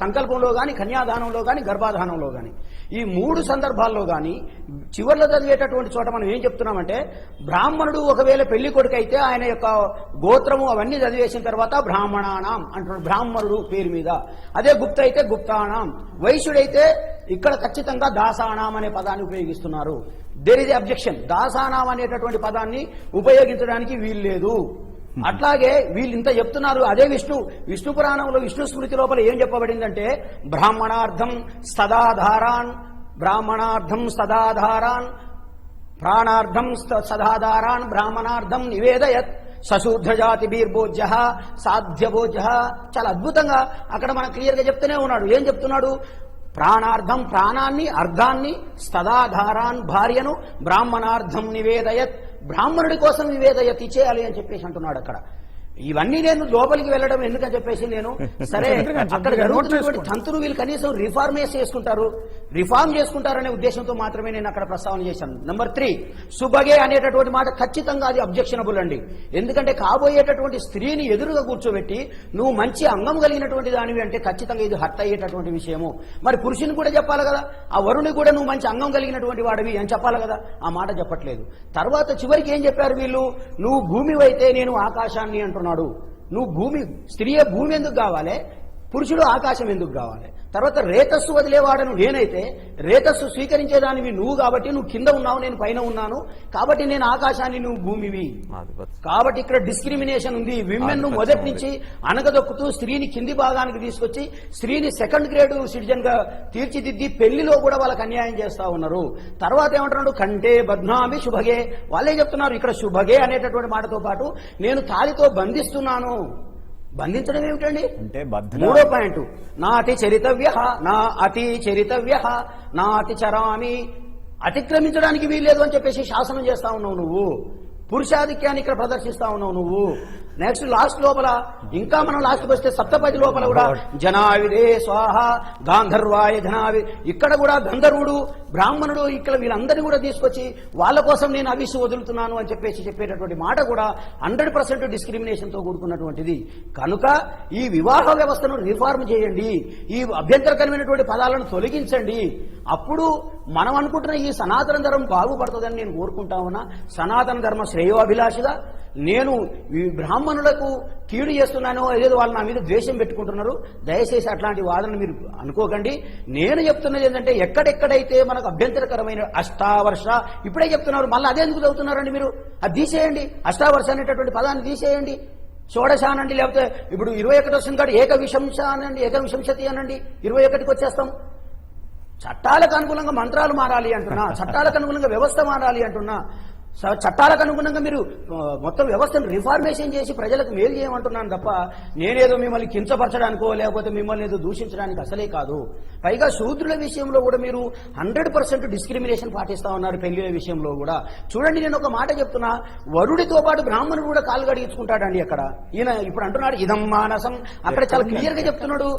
సంకల్పంలో గాని, కన్యాదానంలో గాని, గర్భాధానంలో గాని, ఈ 3 సందర్భాల్లో గాని చివరిలో జరిగేటటువంటి చోట మనం ఏం చెప్తున్నామంటే బ్రాహ్మణుడు ఒకవేళ పెళ్లి కొడుకు అయితే ఆయన యొక్క గోత్రము అవన్నీ చదివేసిన తర్వాత బ్రాహ్మణానాం అంటున్నాడు, బ్రాహ్మణుడు పేరు మీద. అదే గుప్త అయితే గుప్తానాం, వైశ్యుడైతే ఇక్కడ ఖచ్చితంగా దాసానాం అనే పదాన్ని ఉపయోగిస్తున్నారు. There is objection. దాసానాం అనేటటువంటి పదాన్ని ఉపయోగించడానికి వీల్లేదు. అట్లాగే వీళ్ళు ఇంత చెప్తున్నారు. అదే విష్ణు పురాణంలో విష్ణు స్మృతి లోపల ఏం చెప్పబడిందంటే బ్రాహ్మణార్థం సదాధారాన్, ప్రాణార్థం సదాధారాన్ బ్రాహ్మణార్థం నివేదయత్ సశూద్రజాతిబీర్భోజ్య సాధ్యభోజ్య. చాలా అద్భుతంగా అక్కడ మనం క్లియర్ గా చెప్తూనే ఉన్నాడు. ఏం చెప్తున్నాడు? ప్రాణార్థం ప్రాణాన్ని, అర్ధాన్ని, సదాధారాన్ భార్యను, బ్రాహ్మణార్థం నివేదయత్ బ్రాహ్మణుడి కోసం నివేదయత్ ఇచ్చేయాలి అని చెప్పేసి అంటున్నాడు అక్కడ. ఇవన్నీ నేను లోపలికి వెళ్ళడం ఎందుకని చెప్పేసి నేను సరే అక్కడ జరుగుతున్నటువంటి తంతులు వీళ్ళు కనీసం రిఫార్మ్ చేసుకుంటారనే ఉద్దేశంతో మాత్రమే నేను అక్కడ ప్రస్తావన చేశాను. నెంబర్ 3, సుబగే అనేటటువంటి మాట ఖచ్చితంగా అది అబ్జెక్షనబుల్ అండి. ఎందుకంటే కాబోయేటటువంటి స్త్రీని ఎదురుగా కూర్చోబెట్టి నువ్వు మంచి అంగం కలిగినటువంటి దానివి అంటే ఖచ్చితంగా ఇది హర్ట్ అయ్యేటటువంటి విషయము. మరి పురుషుని కూడా చెప్పాలి కదా, ఆ వరుణి కూడా నువ్వు మంచి అంగం కలిగినటువంటి వాడివి అని చెప్పాలి కదా, ఆ మాట చెప్పట్లేదు. తర్వాత చివరికి ఏం చెప్పారు వీళ్ళు? నువ్వు భూమి అయితే నేను ఆకాశాన్ని అంటున్నాడు. నువ్వు స్త్రీయే భూమి ఎందుకు కావాలి, పురుషుడు ఆకాశం ఎందుకు కావాలి? తర్వాత రేతస్సు వదిలేవాడను నేనైతే రేతస్సు స్వీకరించేదానివి నువ్వు కాబట్టి నువ్వు కింద ఉన్నావు, నేను పైన ఉన్నాను కాబట్టి నేను ఆకాశాన్ని, నువ్వు భూమివి. కాబట్టి ఇక్కడ డిస్క్రిమినేషన్ ఉంది. విమెన్ ను మొదటి నుంచి అనగదొక్కుతూ స్త్రీని కింది భాగానికి తీసుకొచ్చి స్త్రీని 2nd గ్రేడ్ సిటిజన్ గా తీర్చిదిద్ది పెళ్లిలో కూడా వాళ్ళకి అన్యాయం చేస్తా ఉన్నారు. తర్వాత ఏమంటున్నాడు? కంటే బధ్నామి శుభగే. వాళ్ళే చెప్తున్నారు ఇక్కడ శుభగే అనేటటువంటి మాటతో పాటు నేను తాళితో బంధిస్తున్నాను. బంధించడం ఏమిటండి అంటే 3వ పాయింట్, నా అతి చరితవ్య నా అతి చరామి. అతిక్రమించడానికి వీల్లేదు అని చెప్పేసి శాసనం చేస్తా ఉన్నావు నువ్వు. పురుషాధిక్యాన్ని ఇక్కడ ప్రదర్శిస్తా ఉన్నావు నువ్వు. నెక్స్ట్ లాస్ట్ లోపల ఇంకా మనం లాస్ట్కి వస్తే సప్తపది లోపల కూడా జనావిదే స్వాహ గాంధర్వాయ జనావి, ఇక్కడ కూడా గంధర్వుడు, బ్రాహ్మణుడు, ఇక్కడ వీళ్ళందరినీ కూడా తీసుకొచ్చి వాళ్ళ కోసం నేను అవిసి వదులుతున్నాను అని చెప్పేసి చెప్పేటటువంటి మాట కూడా 100% డిస్క్రిమినేషన్ తో కూడుకున్నటువంటిది. కనుక ఈ వివాహ వ్యవస్థను రిఫార్మ్ చేయండి, ఈ అభ్యంతరకరమైనటువంటి పదాలను తొలగించండి. అప్పుడు మనం అనుకుంటున్న ఈ సనాతన ధర్మం బాగుపడుతుందని నేను కోరుకుంటా ఉన్నా. సనాతన ధర్మ శ్రేయోభిలాషిగా నేను ఈ బ్రాహ్మణులకు కీడు చేస్తున్నానో ఏదో వాళ్ళు నా మీద ద్వేషం పెట్టుకుంటున్నారు. దయచేసి అట్లాంటి వాదనలు మీరు అనుకోకండి. నేను చెప్తున్నది ఏంటంటే ఎక్కడెక్కడైతే మనకు అభ్యంతరకరమైన అష్టావర్ష, ఇప్పుడే చెప్తున్నారు, మళ్ళీ అదే ఎందుకు చదువుతున్నారండి మీరు? అది తీసేయండి, అష్టావర్ష అనేటటువంటి పదాన్ని తీసేయండి. షోడశ అనండి, లేకపోతే ఇప్పుడు 21 వస్తుంది కాబట్టి ఏకవిశంస అనండి, ఏకవిశంసతి అనండి, 21కి వచ్చేస్తాం. చట్టాలకు అనుగుణంగా మంత్రాలు మారాలి అంటున్నా, చట్టాలకు అనుగుణంగా వ్యవస్థ మారాలి అంటున్నా, చట్టాలకు అనుగుణంగా మీరు మొత్తం వ్యవస్థను రిఫార్మేషన్ చేసి ప్రజలకు మేలు చేయమంటున్నాను తప్ప నేనేదో మిమ్మల్ని కించపరచడానికో లేకపోతే మిమ్మల్ని ఏదో దూషించడానికి అసలే కాదు. పైగా శూద్రుల విషయంలో కూడా మీరు 100% డిస్క్రిమినేషన్ పాటిస్తా ఉన్నారు. పెళ్లిల విషయంలో కూడా చూడండి, నేను ఒక మాట చెప్తున్నా, వరుడితో పాటు బ్రాహ్మణుడు కూడా కాలు గడిగించుకుంటాడండి అక్కడ. ఈయన ఇప్పుడు అంటున్నాడు ఇదం మానసం, అక్కడ చాలా క్లియర్ గా చెప్తున్నాడు.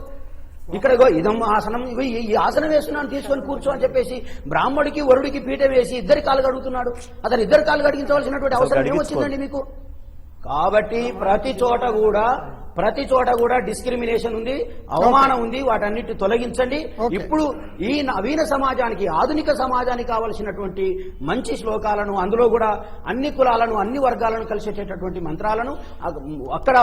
ఇక్కడ ఇదం ఆసనం, ఈ ఆసనం వేస్తున్నాను తీసుకొని కూర్చో అని చెప్పేసి బ్రాహ్మడికి వరుడికి పీఠ వేసి ఇద్దరి కాలు గడుగుతున్నాడు. అతను ఇద్దరు కాలు గడిగించవలసినటువంటి అవసరం ఏమొచ్చిందండి మీకు? కాబట్టి ప్రతి చోట కూడా డిస్క్రిమినేషన్ ఉంది, అవమానం ఉంది. వాటన్నిటి తొలగించండి. ఇప్పుడు ఈ నవీన సమాజానికి, ఆధునిక సమాజానికి కావలసినటువంటి మంచి శ్లోకాలను, అందులో కూడా అన్ని కులాలను, అన్ని వర్గాలను కలిసేటటువంటి మంత్రాలను, అక్కడ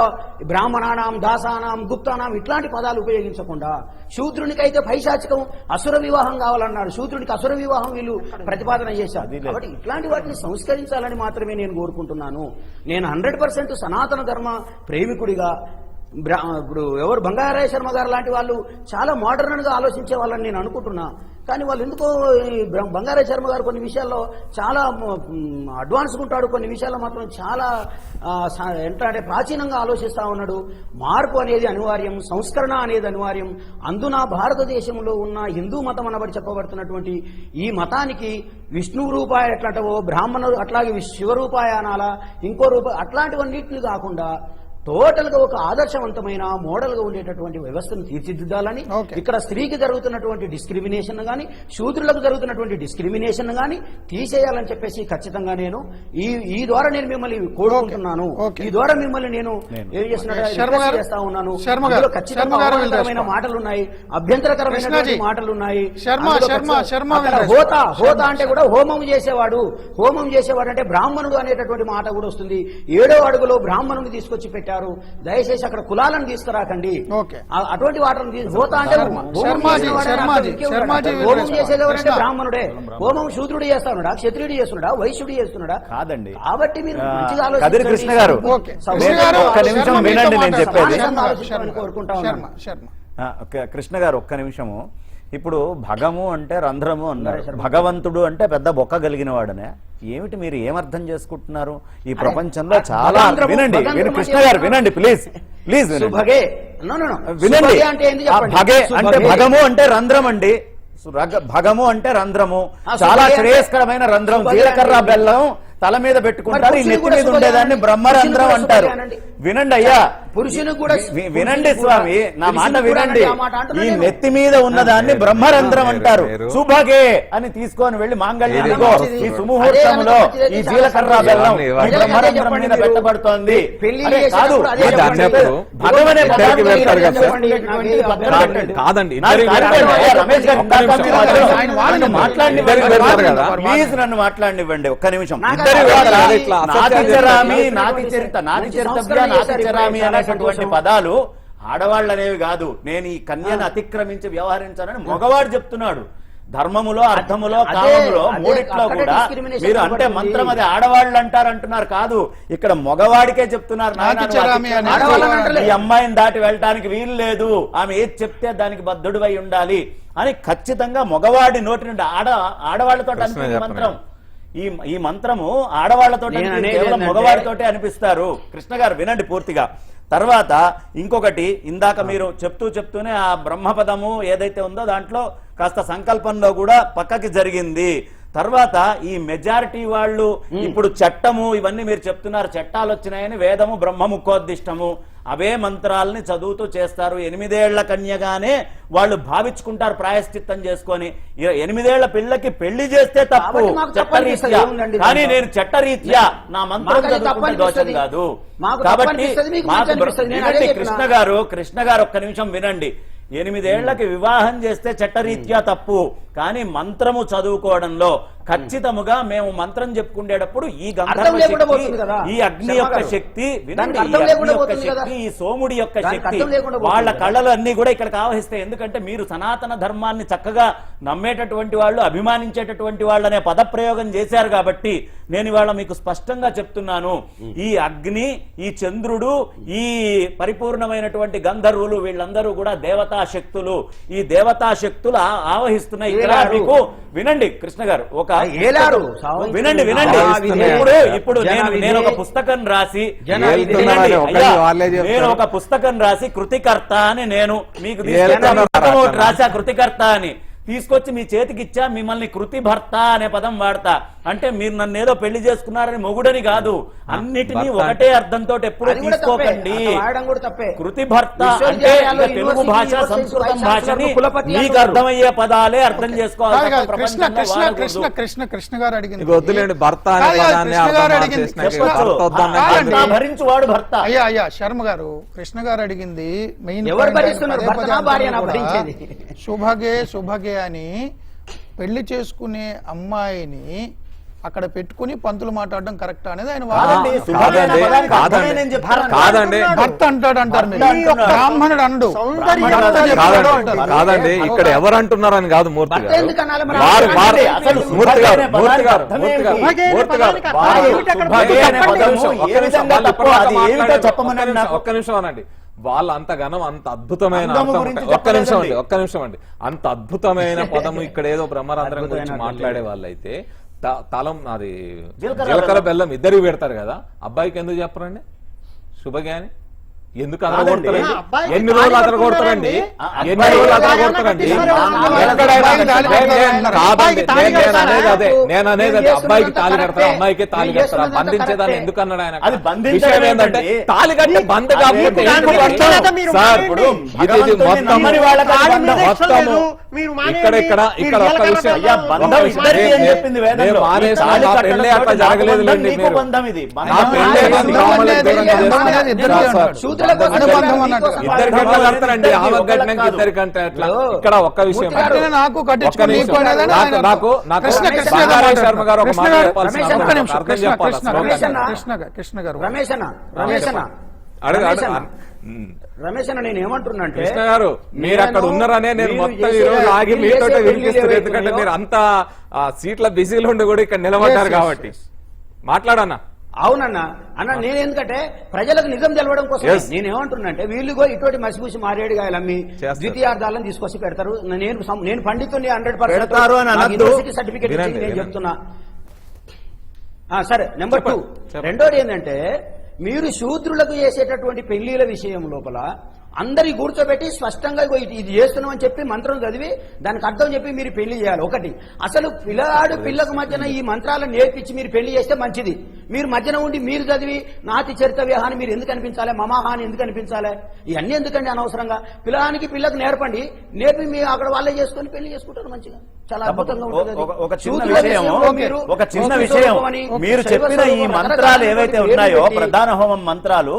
బ్రాహ్మణానాం, దాసానాం, గుప్తానాం ఇట్లాంటి పదాలు ఉపయోగించకుండా, శూద్రునికైతే పైశాచికం అసుర వివాహం కావాలన్నారు, శూద్రునికి అసుర వివాహం వీళ్ళు ప్రతిపాదన చేశారు. కాబట్టి ఇట్లాంటి వాటిని సంస్కరించాలని మాత్రమే నేను కోరుకుంటున్నాను. నేను 100% సనాతన ధర్మ ప్రేమికుడిగా, ఇప్పుడు ఎవరు బంగారాయ శర్మ గారు లాంటి వాళ్ళు చాలా మోడర్న్ గా ఆలోచించే వాళ్ళని నేను అనుకుంటున్నా. కానీ వాళ్ళు ఎందుకో బంగారాయ శర్మ గారు కొన్ని విషయాల్లో చాలా అడ్వాన్స్ ఉంటాడు, కొన్ని విషయాల్లో మాత్రం చాలా అంటే ప్రాచీనంగా ఆలోచిస్తా ఉన్నాడు. మార్పు అనేది అనివార్యం, సంస్కరణ అనేది అనివార్యం. అందున భారతదేశంలో ఉన్న హిందూ మతం అనబడి చెప్పబడుతున్నటువంటి ఈ మతానికి విష్ణు రూపాయ ఎట్లాంటివో, బ్రాహ్మణుడు అట్లాగే శివరూపాయ అనాలా, ఇంకో రూపాయ అట్లాంటివన్నిటిని కాకుండా టోటల్ గా ఒక ఆదర్శవంతమైన మోడల్ గా ఉండేటటువంటి వ్యవస్థను తీర్చిదిద్దాలని, ఇక్కడ స్త్రీకి జరుగుతున్నటువంటి డిస్క్రిమినేషన్ గానీ, శూద్రులకు జరుగుతున్నటువంటి డిస్క్రిమినేషన్ గానీ తీసేయాలని చెప్పేసి ఖచ్చితంగా నేను ఈ ద్వారా నేను మిమ్మల్ని కోరుకుంటున్నాను. ఈ ద్వారా మిమ్మల్ని నేను ఏం చేస్తా ఉన్నాను. ఖచ్చితంగా అవమానకరమైన మాటలు ఉన్నాయి, అభ్యంతరకరమైన మాటలు ఉన్నాయి. హోతా అంటే కూడా హోమం చేసేవాడు అంటే బ్రాహ్మణుడు అనేటటువంటి మాట కూడా వస్తుంది. 7వ అడుగులో బ్రాహ్మణుని తీసుకొచ్చి పెట్టారు. దయచేసి అక్కడ కులాలను తీసుకురాకండి. అటువంటి వాటిని హోతా అంటే హోమం చేసేదెవరంటే బ్రాహ్మణుడే. హోమం శూద్రుడు చేస్తున్నాడా, క్షత్రియుడు చేస్తున్నాడా, వైశ్యుడు చేస్తున్నాడా? కాదండి. కాబట్టి మీరు మంచిగా కదిరి కృష్ణ గారు ఒక్క నిమిషం వినండి నేను చెప్పేది. కృష్ణ గారు ఒక్క నిమిషము. ఇప్పుడు భగము అంటే రంధ్రము అన్నారు, భగవంతుడు అంటే పెద్ద బొక్క కలిగిన వాడనే. ఏమిటి మీరు ఏమర్థం చేసుకుంటున్నారు? ఈ ప్రపంచంలో చాలా వినండి, కృష్ణ గారు వినండి ప్లీజ్ వినండి. భగే అంటే భగము అంటే రంధ్రం అండి, భగము అంటే రంధ్రము, చాలా శ్రేయస్కరమైన రంధ్రం. జీలకర్ర బెల్లం తల మీద పెట్టుకుంటారు, ఈ నెత్తి మీద ఉండేదాన్ని బ్రహ్మరంధ్రం అంటారు. వినండి అయ్యా, వినండి స్వామి, నా మాట వినండి. ఈ నెత్తి మీద ఉన్నదాన్ని బ్రహ్మరంధ్రం అంటారు. శుభగే అని తీసుకొని వెళ్లి మాంగళ్యంలో ఈ సుముహూర్తంలో ఈ జీలకర్ర బెల్లం ఈ బ్రహ్మరంధ్రం మీద పెట్టబడుతోంది. కాదు, భగవనే రమేష్ గారు ప్లీజ్ నన్ను మాట్లాడినివ్వండి ఒక్క నిమిషం. నాతిచరామి, నాతిచరామి అనేటటువంటి పదాలు ఆడవాళ్ళు అనేవి కాదు. నేను ఈ కన్యను అతిక్రమించి వ్యవహరించానని మగవాడు చెప్తున్నాడు. ధర్మములో, అర్థములో, కామములో మూడిట్లో కూడా మీరు అంటే మంత్రం అది ఆడవాళ్ళు అంటున్నారు కాదు, ఇక్కడ మగవాడికే చెప్తున్నారు. ఈ అమ్మాయిని దాటి వెళ్ళటానికి వీలు లేదు, ఆమె ఏది చెప్తే దానికి బద్ధుడివై ఉండాలి అని ఖచ్చితంగా మగవాడి నోటి నుండి ఆడవాళ్లతో అనిపించే మంత్రం. ఈ మంత్రము ఆడవాళ్లతో కేవలం మగవాడితోటే అనిపిస్తారు. కృష్ణ గారు వినండి పూర్తిగా. తర్వాత ఇంకొకటి, ఇందాక మీరు చెప్తూనే ఆ బ్రహ్మపదము ఏదైతే ఉందో దాంట్లో కాస్త సంకల్పంలో కూడా పక్కకి జరిగింది. తర్వాత ఈ మెజారిటీ వాళ్ళు ఇప్పుడు చట్టము ఇవన్నీ మీరు చెప్తున్నారు, చట్టాలు వచ్చినాయని వేదము బ్రహ్మముఖోద్దిష్టము అవే మంత్రాలని చదువుతూ చేస్తారు. 8 ఏళ్ల కన్యగానే వాళ్ళు భావించుకుంటారు ప్రాయశ్చిత్తం చేసుకొని. 8 ఏళ్ల పిల్లకి పెళ్లి చేస్తే తప్పు చట్టరీత్యా, కానీ నేను చట్టరీత్యా నా మంత్రం చదువుకుంటే దోషం కాదు. కాబట్టి కృష్ణ గారు ఒక్క నిమిషం వినండి. 8 ఏళ్లకి వివాహం చేస్తే చట్టరీత్యా తప్పు, కానీ మంత్రము చదువుకోవడంలో ఖచ్చితముగా మేము మంత్రం చెప్పుకునేటప్పుడు ఈ గంధర్వ శక్తి, ఈ అగ్ని యొక్క శక్తి, వినండి, ఈ సోముడి యొక్క శక్తి వాళ్ళ కళలు అన్ని కూడా ఇక్కడికి ఆవహిస్తాయి. ఎందుకంటే మీరు సనాతన ధర్మాన్ని చక్కగా నమ్మేటటువంటి వాళ్ళు, అభిమానించేటటువంటి వాళ్ళు అనే పదప్రయోగం చేశారు. కాబట్టి నేను ఇవాళ మీకు స్పష్టంగా చెప్తున్నాను, ఈ అగ్ని, ఈ చంద్రుడు, ఈ పరిపూర్ణమైనటువంటి గంధర్వులు వీళ్ళందరూ కూడా దేవతా శక్తులు. ఈ దేవతా శక్తులు ఆవహిస్తున్నాయి ఇక్కడ. మీకు వినండి కృష్ణ గారు, వినండి ఇప్పుడు నేను ఒక పుస్తకం రాసి కృతికర్త అని నేను మీకు రాసా, కృతికర్త అని తీసుకొచ్చి మీ చేతికి ఇచ్చా, మిమ్మల్ని కృతి భర్త అనే పదం వాడతా. అంటే మీరు నన్ను ఏదో పెళ్లి చేసుకున్నారని మొగుడని కాదు, అన్నిటినీ ఒకటే అర్థంతో ఎప్పుడు అది కూడా తప్పే. తీసుకోకండి. అట్లా వాడడం కూడా తప్పే. కృతి భర్త అంటే విశ్వవిద్యాలయాల్లో ఇక తెలుగు భాష యూనివర్సిటీ సంస్కృతం వైస్ భాషని ఛాన్సలర్ కులపతి మీకు అంటున్నారు. అర్థమయ్యే పదాలే అర్థం చేసుకోవాలి కాదు, తప్ప కాదు, కృష్ణ ప్రపంచంలో కృష్ణ వాడకూడదు. కృష్ణ కృష్ణ కృష్ణ గారు అడిగింది ఇక వద్దులేండి, భర్త అనే కాదు, కాదు, పదాన్ని కృష్ణ అర్థం గారు అడిగింది. చేసినాక కృష్ణ భర్త వద్దన్న కాదండి. భర్త భరించువాడు భర్త. అయ్యా శర్మ గారు, కృష్ణ గారు అడిగింది మెయిన్ ఎవరు పాయింట్. భరిస్తున్నారు? పదే భర్తనా, పదే భార్యనా అంటున్నారు కూడా, భరించేది? శుభగే అని పెళ్లి చేసుకునే అమ్మాయిని అక్కడ పెట్టుకుని పంతులు మాట్లాడడం కరెక్ట్ అనేది ఆయన కాదండి, వాదన. శుభగే అనే పదానికి కాదండి. అర్థమే నేను చెప్తున్నాను. కాదండి. భర్త అంటాడు అంటారు మీరు, భర్త అంటున్నాడు. బ్రాహ్మణుడు అండు, సౌందర్యం భర్త కాదండి. చెప్పాడు అంటారు. కాదండి, ఇక్కడ ఎవరు అంటున్నారని కాదు మూర్తి భర్త గారు. ఎందుకు అనాలి మరి? వారు అసలు అసలు శుభగే మూర్తి గారు అనే మూర్తి పదానికి గారు అర్థం మూర్తి గారు ఏంటి? శుభగే అనే మూర్తి గారు పదానికి వారు ఏమిటి అక్కడ శుభగే అనే చెప్పండి. పదము ఏ విధంగా తప్పో అది ఏ విధంగా చెప్పమని ఒక్క నిమిషం అనండి. వాళ్ళు అంతగానం అంత అద్భుతమైన అందము అర్థం గురించి ఒక్క నిమిషం అండి, చెప్పలేదండి. ఒక్క నిమిషం అండి. అంత అద్భుతమైన పదము ఇక్కడ ఏదో బ్రహ్మరంధ్రం గురించి మాట్లాడే వాళ్ళైతే తలం అది జీలకర్ర బెల్లం ఇద్దరికి పెడతారు కదా, అబ్బాయికి ఎందుకు చెప్పరండి శుభగే అని? ఎందుకు అతను కాదండి. కొడతారండి? అబ్బాయికి ఎన్ని రోజులు అతను తాళి కొడతారండి? కట్టారండి. ఎన్ని రోజులు అతను అబ్బాయికి కొడతారండి? తాళి కట్టారు. ఎక్కడైనా అబ్బాయికి తాళి కట్టారు. కాదండి, నేను అనేది అదే, నేను అనేది అదే. మీరు అబ్బాయికి తాళి చేస్తున్నంత కడతారా, అమ్మాయికి తాళి మీరు కడతారా? చేస్తున్నంత బంధించేదాన్ని కరెక్టే. ఎందుకు అన్నాడు ఆయన? అది బంధించడం విషయం ఏంటంటే ఏంటండి? తాళి కట్టే బంధ అదే కాకపోతే మీకు ఎందుకు దాని కడతాం? మీద మీరు సార్, మానేయండి. ఇప్పుడు ఇది భగవంతుడిని మొత్తం నమ్మని వాళ్ళకి అది తాళి మీద బంధం. ఇష్టం లేదు. మీరు మానేయండి. ఇక్కడ మీరు ఒక్క జీలకర్ర విషయం. అయ్యా, బంధం ఒక్క ఇద్దరికీ విషయం. అని చెప్పింది వేదంలో. నేను మానేసిన తాళి నా కట్టడం పెళ్ళే అట్లా తోటి జరగలేదులేండి నీకు మీరు. బంధం ఇది. నా బంధం పెళ్ళే అనేది కాదు, బంధం మామూలు అనేది దూరం బంధం చేస్తాను. అనేది ఇద్దరికీ సార్, అన్నాడు. శూద్రుల కోసం అనుబంధం అన్నాడు. ఇద్దరికి ఎట్లా కడతారండి? ఆమె కట్టినాక కాదు. ఇద్దరికంటే ఎట్లా? ఇక్కడ ఒక్క విషయం. మూర్తి గారు, అంటే నాకు ఒక్క కట్టించుకుని నిమిషం. నీకు అనేది ఆయన నాకు కృష్ణ కృష్ణ గారు బంగారాయ శర్మ గారు ఒక కృష్ణ మాట గారు, చెప్పాల్సిన రమేష్ ఒక్క అవసరం. నిమిషం, అర్థం కృష్ణ చెప్పాలి కృష్ణ అసలు. రమేష్ అన్న. కృష్ణ గారు రమేష్ అన్న అడగ- రమేష్ అన్న. ఉమ్. రమేష్ అన్న, నేను ఏమంటున్నా అంటే కృష్ణ గారు, మీరు అక్కడ ఉన్నారనే నేను మొత్తం ఈ రోజు ఆగి మీతో వినిపిస్తారు. ఎందుకంటే మీరు అంత సీట్ల బిజీలో ఉండి కూడా ఇక్కడ నిలబడ్డారు కాబట్టి. మాట్లాడన్నా. అవునన్నా అన్న, నేను ఎందుకంటే ప్రజలకు నిజం తెలవడం కోసం Yes. నేను ఏమంటున్నా అంటే వీళ్ళు ఇటువంటి మసిపూసి మారేడు గాయలు అమ్మి చేస్తారు. ద్వితీయార్థాలను తీసుకొచ్చి పెడతారు. నేను పండితుని 100% పెడతారు అని అనొద్దు. యూనివర్సిటీ సర్టిఫికేట్ వినండి, ఇచ్చి నేను వినండి. చెప్తున్నా. సరే, నెంబర్ 2. చెప్పండి. రెండోది ఏంటంటే మీరు శూద్రులకు చేసేటటువంటి పెళ్లిల విషయం లోపల అందరి కూర్చోబెట్టి స్పష్టంగా ఇగో ఇది చేస్తున్నాం అని చెప్పి మంత్రం చదివి దానికి అర్థం చెప్పి మీరు పెళ్లి చేయాలి. ఒకటి, అసలు పిల్లగాడు పిల్లకు మధ్యన ఈ మంత్రాలను నేర్పించి మీరు పెళ్లి చేస్తే మంచిది. మీరు మధ్యన ఉండి మీరు చదివి నాతి చరిత విహాన్ని మీరు ఎందుకు అనిపించాలి, మమాహాని ఎందుకు అనిపించాలి? ఇవన్నీ ఎందుకండి అనవసరంగా? పిల్లగానికి పిల్లకు నేర్పండి, నేర్పి మీరు అక్కడ వాళ్ళే చేసుకొని పెళ్లి చేసుకుంటారు మంచిగా. చాలా అద్భుతంగా ఉంటుంది అది. ఒక చిన్న శూద్రుల విషయం, విషయంలో మీరు ఒక చిన్న ఓకే విషయం, స్వరూపమని, మీరు శైవ చెప్పిన ఈ స్వరూపం మంత్రాలు ఏవైతే ఉన్నాయో పెట్టి, ప్రధాన హోమం మంత్రాలు,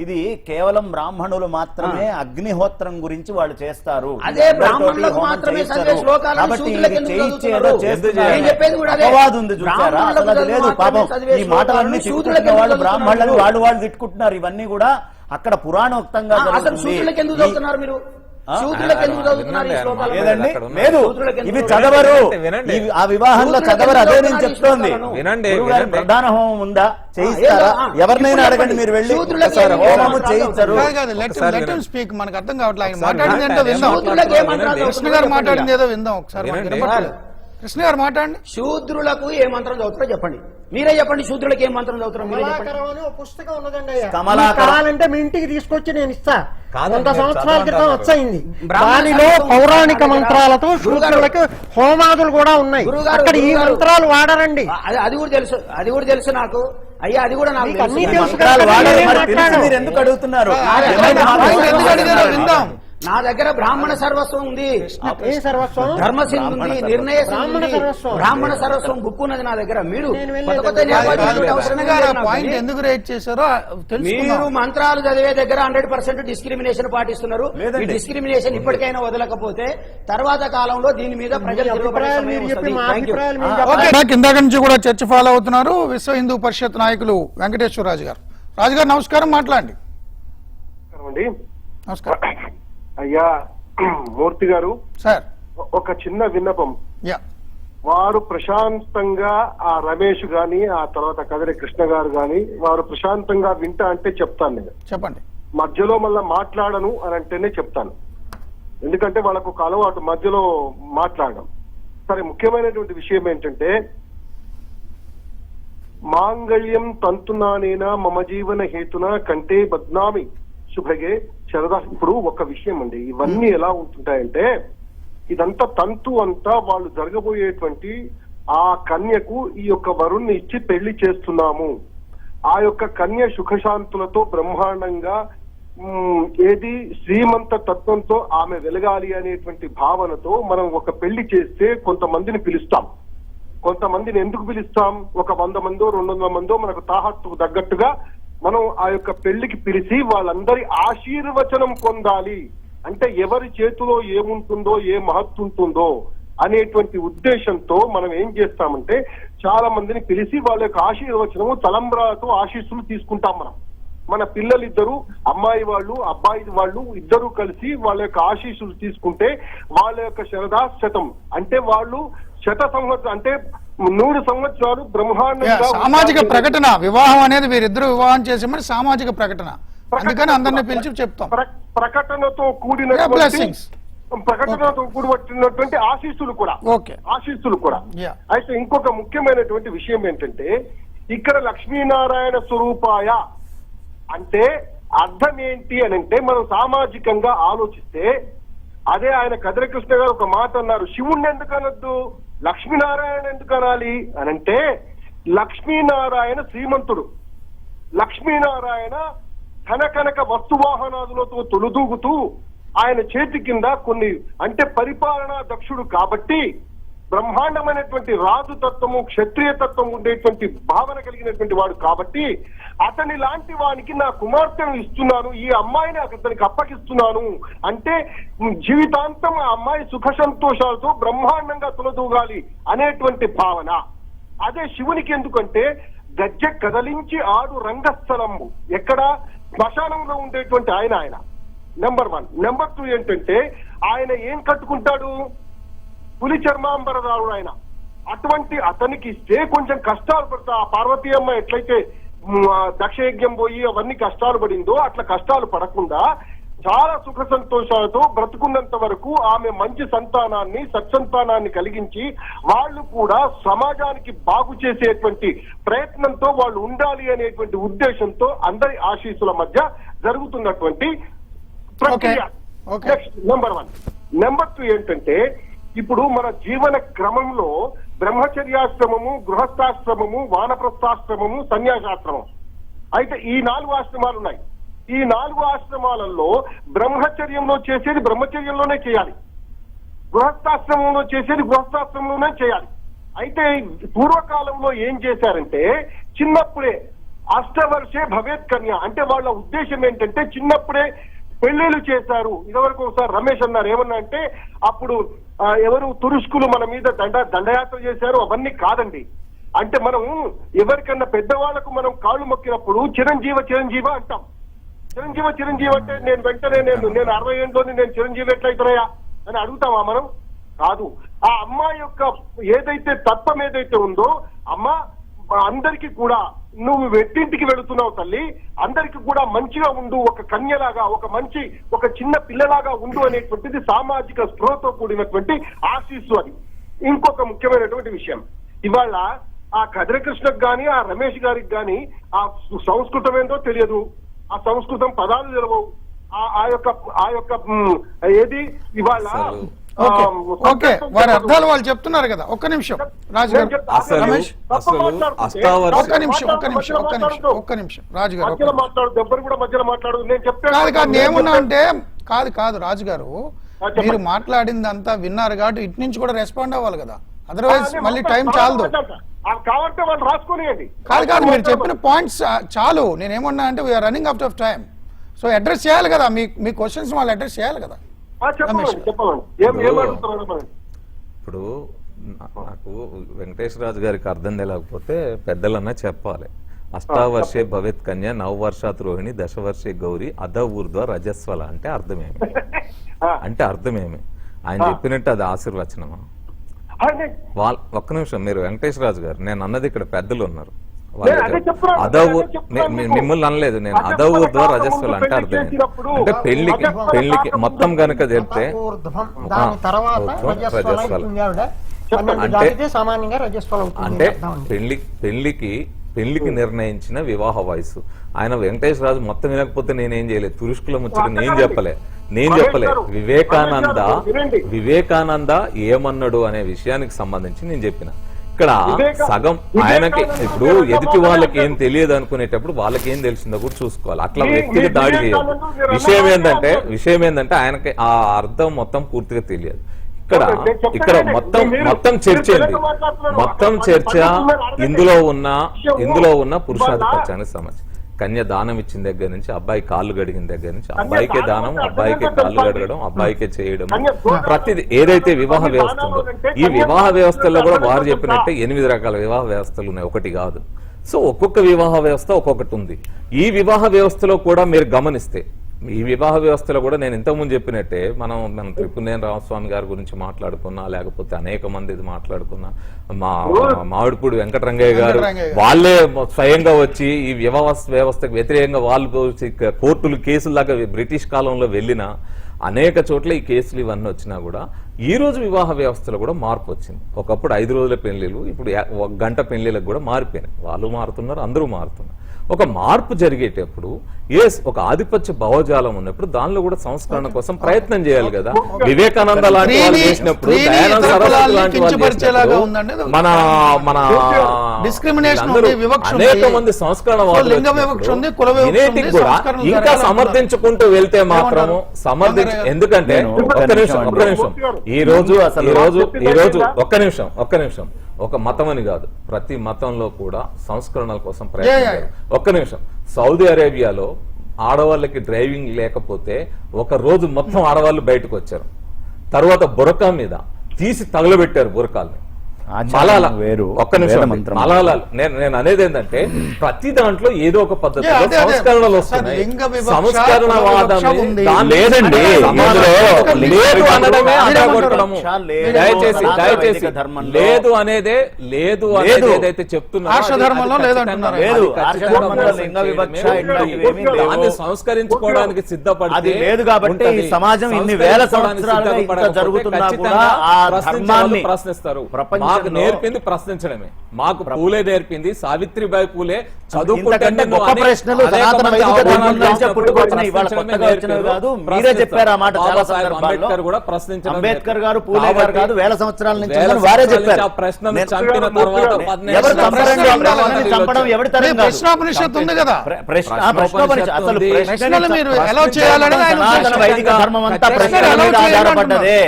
ఇది కేవలం బ్రాహ్మణులు మాత్రమే అగ్నిహోత్రం గురించి వాళ్ళు చేస్తారు. అదే బ్రాహ్మణులకు మాత్రమే చదివే శ్లోకాలను శూద్రులకు ఎందుకు చదువుతున్నారు? నేను చెప్పేది కూడా అదే. అపవాదు ఉంది చూసారా? బ్రాహ్మణులకు అసలు అది లేదు. పాపం చదివే ఈ మాటలన్నీ శ్లోకాలను తిట్టుకుంటున్న వాళ్ళు శూద్రులకు బ్రాహ్మణులను చదువుతున్నారు. వాళ్ళు తిట్టుకుంటున్నారు. ఇవన్నీ కూడా అక్కడ పురాణోక్తంగా అసలు జరుగుతుంది. శూద్రులకు ఎందుకు చదువుతున్నారు మీరు? శూద్రులకు ఎందుకు చదువుతున్నారు ఈ శ్లోకాలు? లేదండి, అక్కడ ఉన్నాయి. లేదు, శూద్రులకు ఎందుకు ఇవి చదువుతున్నారు? చదవరు. వినండి. ఇవి ఆ వివాహంలో శూద్రులకు చదవరు. అదే నేను ఎందుకు చెప్తోంది. చదువుతున్నారు? వినండి, గురువుగారు, వినండి. ప్రధాన హోమం ఉందా? చేయిస్తారా? ఏదో, ఎవరినైనా ఇప్పుడు అడగండి, మీరు వెళ్ళి శూద్రులకు ఒకసారి ఏం హోమము మంత్రాలు చేయించరు. కాదు కాదు, లెట్ ఒకసారి హిమ్ వినండి. స్పీక్. మనకు అర్థం కావట్లేదు ఆయన ఒకసారి మాట్లాడింది ఏంటో వినండి. విందాం. శూద్రులకు ఏ మంత్రాలు కృష్ణ గారు మాట్లాడింది ఏదో విందాం ఒకసారి. మనకు వినండి. వినపడలేదు. కృష్ణ గారు మాట్లాడండి. శూద్రులకు ఏ మంత్రం చదువుతారో చెప్పండి. మీరే చెప్పండి, శూద్రులకు ఏ మంత్రం చదువుతారో మీరే చెప్పండి. కమలాకరం అని ఒక పుస్తకం ఉన్నదండి అయ్యా. కమలాకరం. మీకు కావాలంటే మీ ఇంటికి తీసుకొచ్చి నేను ఇస్తా. కాదండి, 100 సంవత్సరాల క్రితం చదవండి. వచ్చయింది. బ్రాహ్మణ దానిలో సంఘం పౌరాణిక గురుగారు, మంత్రాలతో శూద్రులకు హోమాదులు కూడా ఉన్నాయి. గురుగారు, అక్కడ ఈ గురుగారు. మంత్రాలు వాడరండి. అది కూడా తెలుసు, అది కూడా తెలుసు నాకు. అయ్యా, అది కూడా నాకు మీకు అన్నీ తెలుసు. తెలుసు మంత్రాలు కదా, వాడరు. మీరేం మరి తెలిసి మాట్లాడరు? మీరు ఎందుకు అడుగుతున్నారు? ఆయన ఏమైనా ఆయన మాట్లాడారు? ఎందుకు అడిగారో విందాం. నా దగ్గర బ్రాహ్మణ సర్వస్వం ఉంది, ఏ సర్వస్వం? ధర్మసింగ్ ఉంది, నిర్ణయ సింగ్ బ్రాహ్మణ ఉంది, సర్వస్వం. బ్రాహ్మణ సర్వస్వం బుక్ ఉన్నది నా దగ్గర. మీరు నేను కొత్త వెళ్ళలేదు. కొత్త కాదు, నేపథ్యాలు కాదు, ఉంటే అవసరం కృష్ణ గారు లేదు ఆ నాకు. పాయింట్ ఎందుకు రేట్ చేశారో మీరు తెలుసుకుందాం. మంత్రాలు చదివే దగ్గర 100% డిస్క్రిమినేషన్ పాటిస్తున్నారు. ఈ లేదండి. డిస్క్రిమినేషన్ ఇప్పటికైనా వదలకపోతే తర్వాత కాలంలో దీని మీద ప్రజలు మీ అభిప్రాయాలు మీరు చెప్పి మా అభిప్రాయాలు మేము ఓకే, చెప్పాలి. నాకు ఇందాక నుంచి కూడా చర్చ ఫాలో అవుతున్నారు విశ్వ హిందూ పరిషత్ నాయకులు వెంకటేశ్వర రాజు గారు. రాజు గారు నమస్కారం, మాట్లాడండి. అండి నమస్కారం అయ్యా మూర్తి గారు, సార్. ఒక చిన్న విన్నపం. యా, వారు ప్రశాంతంగా ఆ రమేష్ గాని ఆ తర్వాత కదిరి కృష్ణ గారు గాని వారు ప్రశాంతంగా వింటా అంటే చెప్తాను. నేను చెప్పండి. మధ్యలో మళ్ళా మాట్లాడను అని అంటేనే చెప్తాను. ఎందుకంటే వాళ్ళకు ఒక అలవాటు మధ్యలో మాట్లాడడం. సరే, ముఖ్యమైనటువంటి విషయం ఏంటంటే మాంగళ్యం తంతునానేనా మమ జీవన హేతున కంటే బద్నామి శుభగే శరదా. ఇప్పుడు ఒక విషయం అండి, ఇవన్నీ ఎలా ఉంటుంటాయంటే ఇదంతా తంతు అంతా వాళ్ళు జరగబోయేటువంటి ఆ కన్యకు ఈ యొక్క వరుణ్ణి ఇచ్చి పెళ్లి చేస్తున్నాము. ఆ యొక్క కన్య సుఖశాంతులతో బ్రహ్మాండంగా ఏది శ్రీమంత తత్వంతో ఆమె వెలగాలి అనేటువంటి భావనతో మనం ఒక పెళ్లి చేస్తే కొంతమందిని పిలుస్తాం. కొంతమందిని ఎందుకు పిలుస్తాం? ఒక 100 మందో 200 మందో మనకు తాహత్తుకు తగ్గట్టుగా మనం ఆ యొక్క పెళ్లికి పిలిచి వాళ్ళందరి ఆశీర్వచనం పొందాలి. అంటే ఎవరి చేతిలో ఏముంటుందో ఏ మహత్తు ఉంటుందో అనేటువంటి ఉద్దేశంతో మనం ఏం చేస్తామంటే చాలా మందిని పిలిచి వాళ్ళ యొక్క ఆశీర్వచనము తలంబ్రాతో ఆశీస్సులు తీసుకుంటాం. మన పిల్లలిద్దరూ అమ్మాయి వాళ్ళు అబ్బాయి వాళ్ళు ఇద్దరు కలిసి వాళ్ళ యొక్క ఆశీస్సులు తీసుకుంటే వాళ్ళ యొక్క శరదాశతం అంటే వాళ్ళు 100 సంవత్సరం అంటే 100 సంవత్సరాలు బ్రహ్మాండంగా సామాజిక ప్రకటన. వివాహం అనేది వీరిద్దరు వివాహం చేసామని సామాజిక ప్రకటన, అందుకని అందరినీ పిలిచి చెప్తాం. ప్రకటనతో కూడినటువంటి ఆశీస్సులు కూడా ఆశీస్సులు కూడా. అయితే ఇంకొక ముఖ్యమైనటువంటి విషయం ఏంటంటే ఇక్కడ లక్ష్మీనారాయణ స్వరూపాయ అంటే అర్థం ఏంటి అని అంటే మనం సామాజికంగా ఆలోచిస్తే అదే ఆయన కదిరకృష్ణ గారు ఒక మాట అన్నారు, శివుణ్ణి ఎందుకు అనొద్దు లక్ష్మీనారాయణ ఎందుకు అనాలి అని అంటే లక్ష్మీనారాయణ శ్రీమంతుడు. లక్ష్మీనారాయణ ధన కనక వస్తువాహనాదులతో తొలుదూగుతూ ఆయన చేతి కింద కొన్ని అంటే పరిపాలనా దక్షుడు కాబట్టి బ్రహ్మాండమైనటువంటి రాజు తత్వము క్షత్రియ తత్వం ఉండేటువంటి భావన కలిగినటువంటి వాడు కాబట్టి అతని లాంటి వానికి నా కుమార్తెను ఇస్తున్నాను, ఈ అమ్మాయిని అతనికి అప్పగిస్తున్నాను అంటే జీవితాంతం ఆ అమ్మాయి సుఖ సంతోషాలతో బ్రహ్మాండంగా తులదూగాలి అనేటువంటి భావన. అదే శివునికి ఎందుకంటే గజ్జె కదలించి ఆడు రంగస్థలము ఎక్కడ శ్మశానంలో ఉండేటువంటి ఆయన నెంబర్ 1. నెంబర్ 2 ఏంటంటే ఆయన ఏం కట్టుకుంటాడు? పులి చర్మాంబరదారుడు ఆయన. అటువంటి అతనికి ఇస్తే కొంచెం కష్టాలు పడతా. పార్వతీ అమ్మ ఎట్లయితే దక్షయజ్ఞం పోయి అవన్నీ కష్టాలు పడిందో అట్లా కష్టాలు పడకుండా చాలా సుఖ సంతోషాలతో బ్రతుకున్నంత వరకు ఆమె మంచి సంతానాన్ని సత్సంతానాన్ని కలిగించి వాళ్ళు కూడా సమాజానికి బాగు చేసేటువంటి ప్రయత్నంతో వాళ్ళు ఉండాలి అనేటువంటి ఉద్దేశంతో అందరి ఆశీస్సుల మధ్య జరుగుతున్నటువంటి ప్రక్రియ. నెంబర్ 1. నెంబర్ 2 ఏంటంటే ఇప్పుడు మన జీవన క్రమంలో బ్రహ్మచర్యాశ్రమము, గృహస్థాశ్రమము, వానప్రస్థాశ్రమము, సన్యాసాశ్రమం అయితే ఈ 4 ఆశ్రమాలు ఉన్నాయి. ఈ 4 ఆశ్రమాలలో బ్రహ్మచర్యంలో చేసేది బ్రహ్మచర్యంలోనే చేయాలి, గృహస్థాశ్రమంలో చేసేది గృహస్థాశ్రమంలోనే చేయాలి. అయితే పూర్వకాలంలో ఏం చేశారంటే చిన్నప్పుడే అష్టవర్షే భవేత్ కన్య అంటే వాళ్ళ ఉద్దేశం ఏంటంటే చిన్నప్పుడే పెళ్లిళ్ళు చేశారు. ఇదివరకు ఒకసారి రమేష్ అన్నారు ఏమన్నా అంటే అప్పుడు ఎవరు తురుష్కులు మన మీద దండయాత్ర చేశారు అవన్నీ కాదండి. అంటే మనం ఎవరికన్నా పెద్దవాళ్లకు మనం కాళ్ళు మొక్కినప్పుడు చిరంజీవ అంటాం. చిరంజీవి అంటే నేను వెంటనే నేను 60 ఏళ్ళలోని నేను చిరంజీవి ఎట్లయితున్నాయా అని అడుగుతామా మనం? కాదు. ఆ అమ్మాయి యొక్క ఏదైతే తత్వం ఏదైతే ఉందో అమ్మ అందరికీ కూడా నువ్వు వెట్టింటికి వెళుతున్నావు తల్లి, అందరికి కూడా మంచిగా ఉండు, ఒక కన్యలాగా ఒక చిన్న పిల్లలాగా ఉండు అనేటువంటిది సామాజిక స్పృహతో కూడినటువంటి ఆశీస్సు. అది ఇంకొక ముఖ్యమైనటువంటి విషయం. ఇవాళ ఆ కదిరకృష్ణకు గాని ఆ రమేష్ గారికి గాని ఆ సంస్కృతం ఏంటో తెలియదు, ఆ సంస్కృతం పదాలు తెలవవు. ఆ యొక్క ఏది ఇవాళ ఓకే వారి అర్థాలు వాళ్ళు చెప్తున్నారు కదా. ఒక్క నిమిషం రాజు గారు, రమేష్ ఒక్క నిమిషం రాజు గారు కాదు ఏమున్నా అంటే కాదు రాజు గారు మీరు మాట్లాడిందంతా విన్నారు కాబట్టి ఇటు నుంచి కూడా రెస్పాండ్ అవ్వాలి కదా, అదర్వైజ్ మళ్ళీ టైం చాలదు. కావాలంటే వాళ్ళు రాసుకోనియండి. కాదు మీరు చెప్పిన పాయింట్స్ చాలు. నేనేమన్నా అంటే we are running out of time. So address చేయాలి కదా, మీ క్వశ్చన్స్ వాళ్ళు అడ్రస్ చేయాలి కదా. ఇప్పుడు నాకు వెంకటేశ్వరరాజు గారికి అర్థం తెలియకపోతే పెద్దలన్నా చెప్పాలి. అష్టావర్షే భవేత్ కన్య, 9 వర్షాత్ రోహిణి, 10 వర్షే గౌరీ, అధ ఊర్ధ్వ రజస్వల అంటే అర్థమేమి? ఆయన చెప్పినట్టు అది ఆశీర్వచనమా? ఒక్క నిమిషం, మీరు వెంకటేశ్వరరాజు గారు నేను అన్నది ఇక్కడ పెద్దలు ఉన్నారు, మిమ్మల్ని అనలేదు నేను. అధ ఊర్ధ్వ రజస్వల అంటే అర్థం అంటే పెళ్లికి మొత్తం గనక చెప్తే అంటే పెళ్లికి నిర్ణయించిన వివాహ వయసు. ఆయన వెంకటేశ్వరరాజు మొత్తం వినకపోతే నేనేం చేయలేదు, తురుష్కుల ముచ్చట నేను చెప్పలే. నేను మహేష్ చెప్పలేదు. గారు, వివేకానంద మహేష్ గారు, వినండి. వివేకానంద ఏమన్నాడు అనే విషయానికి సంబంధించి నేను చెప్పిన. ఇక్కడ సగం వివేకానంద ఆయనకి ఇప్పుడు మీరు ఎదుటి వాళ్ళకి ఏం మాట్లాడారు. తెలియదు అనుకునేటప్పుడు వాళ్ళకి ఏం తెలిసిందో కూడా చూసుకోవాలి. అట్లా మీ వ్యక్తికి దాడి చేయదు. వివేకానంద మీరు విషయం ఏంటంటే ఆయనకి ఆ అర్థం మొత్తం పూర్తిగా తెలియదు. ఇక్కడ నేను చెప్తాను ఇక్కడ కానీ మొత్తం మీరు చర్చ ఏంది? తెలుగు మాట్లాడుతున్నారు. మొత్తం అక్కడ చర్చ పండితులు అడగండి. ఇందులో ఉన్న పురుషాధిపత్యానికి వాళ్ళ- సమస్య. కన్య దానం ఇచ్చిన దగ్గర నుంచి అబ్బాయి కాళ్ళు గడిగిన దగ్గర నుంచి కన్య అబ్బాయికే దానం దానం, అంటే అబ్బాయికే అర్థం కాళ్ళు ఏంటో గడగడం, అబ్బాయికే చేయడం, కన్య గోదానం. ప్రతిది ఏదైతే వివాహ కన్య వ్యవస్థ ఉందో దానం అంటే ఈ కన్య వివాహ దానం వ్యవస్థల్లో కూడా అంటే వారు అర్థం చెప్పినట్టే 8 రకాల వివాహ వ్యవస్థలు ఉన్నాయి, ఒకటి కాదు. సో ఒక్కొక్క వివాహ వ్యవస్థ ఒక్కొక్కటి ఉంది. ఈ వివాహ వ్యవస్థలో కూడా మీరు గమనిస్తే ఈ వివాహ వ్యవస్థలో కూడా నేను ఇంతకుముందు చెప్పినట్టే మనం త్రిపురనేని రామస్వామి గారి గురించి మాట్లాడుకున్నా, లేకపోతే అనేక మంది ఇది మాట్లాడుకున్నా, మామిడిపూడి వెంకటరంగయ్య గారు వాళ్ళే స్వయంగా వచ్చి ఈ వివాహ వ్యవస్థకు వ్యతిరేకంగా వాళ్ళు కోర్టులు కేసులాగా బ్రిటిష్ కాలంలో వెళ్ళినా అనేక చోట్ల ఈ కేసులు ఇవన్నీ వచ్చినా కూడా ఈ రోజు వివాహ వ్యవస్థలో కూడా మార్పు వచ్చింది. ఒకప్పుడు 5 రోజుల పెళ్లిళ్ళు ఇప్పుడు 1 గంట పెళ్లిళ్ళకు కూడా మారిపోయినాయి. వాళ్ళు మారుతున్నారు, అందరూ మారుతున్నారు. ఒక మార్పు జరిగేటప్పుడు ఒక ఆధిపత్య భావజాలం ఉన్నప్పుడు దానిలో కూడా సంస్కరణ కోసం ప్రయత్నం చేయాలి కదా. వివేకానంద లాంటి వాళ్ళు చేసినప్పుడు, దయానంద సరస్వతి లాంటి వాళ్ళు చేసినప్పుడు, మన మన డిస్క్రిమినేషన్ అందరూ ఉంది, వివక్ష ఉంది. అనేక మంది సంస్కరణ సో లింగ వివక్ష ఉంది, కుల వివక్ష ఉంది, జెనెటిక్ కూడా సంస్కరణలు ఇంకా జరగాలి సమర్థించుకుంటూ వెళ్తే మాత్రము ఎందుకంటే ఒక్క నిమిషం ఒక్క నిమిషం ఒక మతం అని కాదు, ప్రతి మతంలో కూడా సంస్కరణల కోసం ప్రయత్నం. ఒక్క నిమిషం, సౌదీ అరేబియాలో ఆడవాళ్ళకి డ్రైవింగ్ లేకపోతే ఒక రోజు మొత్తం ఆడవాళ్ళు బయటకు వచ్చారు. తర్వాత బురకా మీద తీసి తగలబెట్టారు బురకాల్ని. మలాలా వేరు, ఒక్క నిమిషం, మలాలా నేను అనేది ఏంటంటే ప్రతి దాంట్లో ఏదో ఒక పద్ధతిలో సంస్కరణలు వస్తున్నాయి. సంస్కరణవాదాన్ని లేదండి, లేదు అనడమే అడ్డగొట్టడము. దయచేసి లేదు అనేదే లేదు అనేది ఏదైతే చెప్తున్నారో దాన్ని సంస్కరించుకోవడానికి సిద్ధపడి లేదు కాబట్టి ఈ సమాజం ఇన్ని వేల సంవత్సరాలుగా జరుగుతున్నా కూడా ఆ ధర్మాన్ని ప్రశ్నిస్తారు. మాకు నేర్పింది ప్రశ్నించడమే. మాకు పూలే నేర్పింది, సావిత్రిబాయి పూలే ఇంతకంటే గొప్ప ప్రశ్నలు సనాతన వైదిక ధర్మం నుంచే పుట్టుకొచ్చినాయి, ఇవాళ కొత్తగా వచ్చినవి కాదు. మీరే చెప్పారు ఆ మాట చాలా సందర్భాల్లో. అంబేద్కర్ కూడా ప్రశ్నించడం, అంబేద్కర్ గారు పూలే గారు కాదు, వేల సంవత్సరాల నుంచి వారే చెప్పారు. ఆ ప్రశ్నను చంపిన తర్వాత ఎవరు చంపడం ఎవరి తరం కాదు. ప్రశ్నోపనిషత్తు ఉంది కదా, ప్రశ్నోపనిషత్తు అసలు ప్రశ్నలు మీరు ఎలా చేయాలని ఆయన సనాతన ఉద్దేశం. వైదిక ధర్మం అంతా ప్రశ్నల మీద ఆధారపడ్డదే,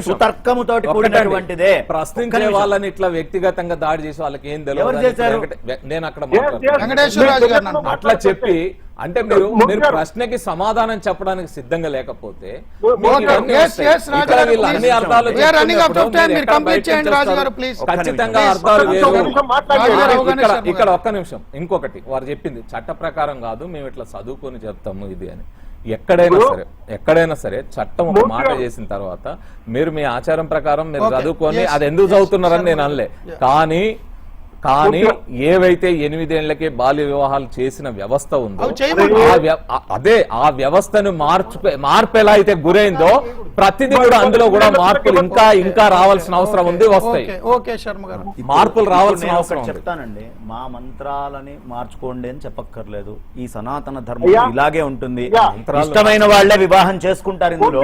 సుతర్కముతోటి కూడినటువంటిదే. ప్రశ్నించే వాళ్ళని ఇట్లా వ్యక్తిగతంగా దాడి చేసి వాళ్ళకి ఏం ఎవరు చేశారు? నేను అక్కడ వెంకటేశ్వరరాజు గారు అన్నారు. అట్లా చెప్పి అంటే మీరు ప్రశ్నకి సమాధానం చెప్పడానికి సిద్ధంగా లేకపోతే అన్ని అర్థాలు ఖచ్చితంగా అర్థాలు వేరు. ఇక్కడ ఒక్క నిమిషం, ఇంకొకటి వారు చెప్పింది చట్ట ప్రకారం కాదు, మేము ఇట్లా చదువుకొని చెప్తాము ఇది అని. ఎక్కడైనా సరే చట్టం ఒక మాట చేసిన తర్వాత మీరు మీ ఆచారం ప్రకారం మీరు చదువుకొని అది ఎందుకు చదువుతున్నారని నేను అనలే. కానీ ఏవైతే 8 ఏళ్లకే బాల్య వివాహాలు చేసిన వ్యవస్థ ఉందో అదే ఆ వ్యవస్థను మార్పు ఎలా అయితే గురైందో ప్రతిదీ కూడా అందులో కూడా మార్పులు ఇంకా రావాల్సిన అవసరం ఉంది, వస్తాయి. మార్పులు రావాల్సిన అవసరం చెప్తానండి. మా మంత్రాలని మార్చుకోండి అని చెప్పక్కర్లేదు. ఈ సనాతన ధర్మం ఇలాగే ఉంటుంది. ఇష్టమైన వాళ్లే వివాహం చేసుకుంటారు. ఇందులో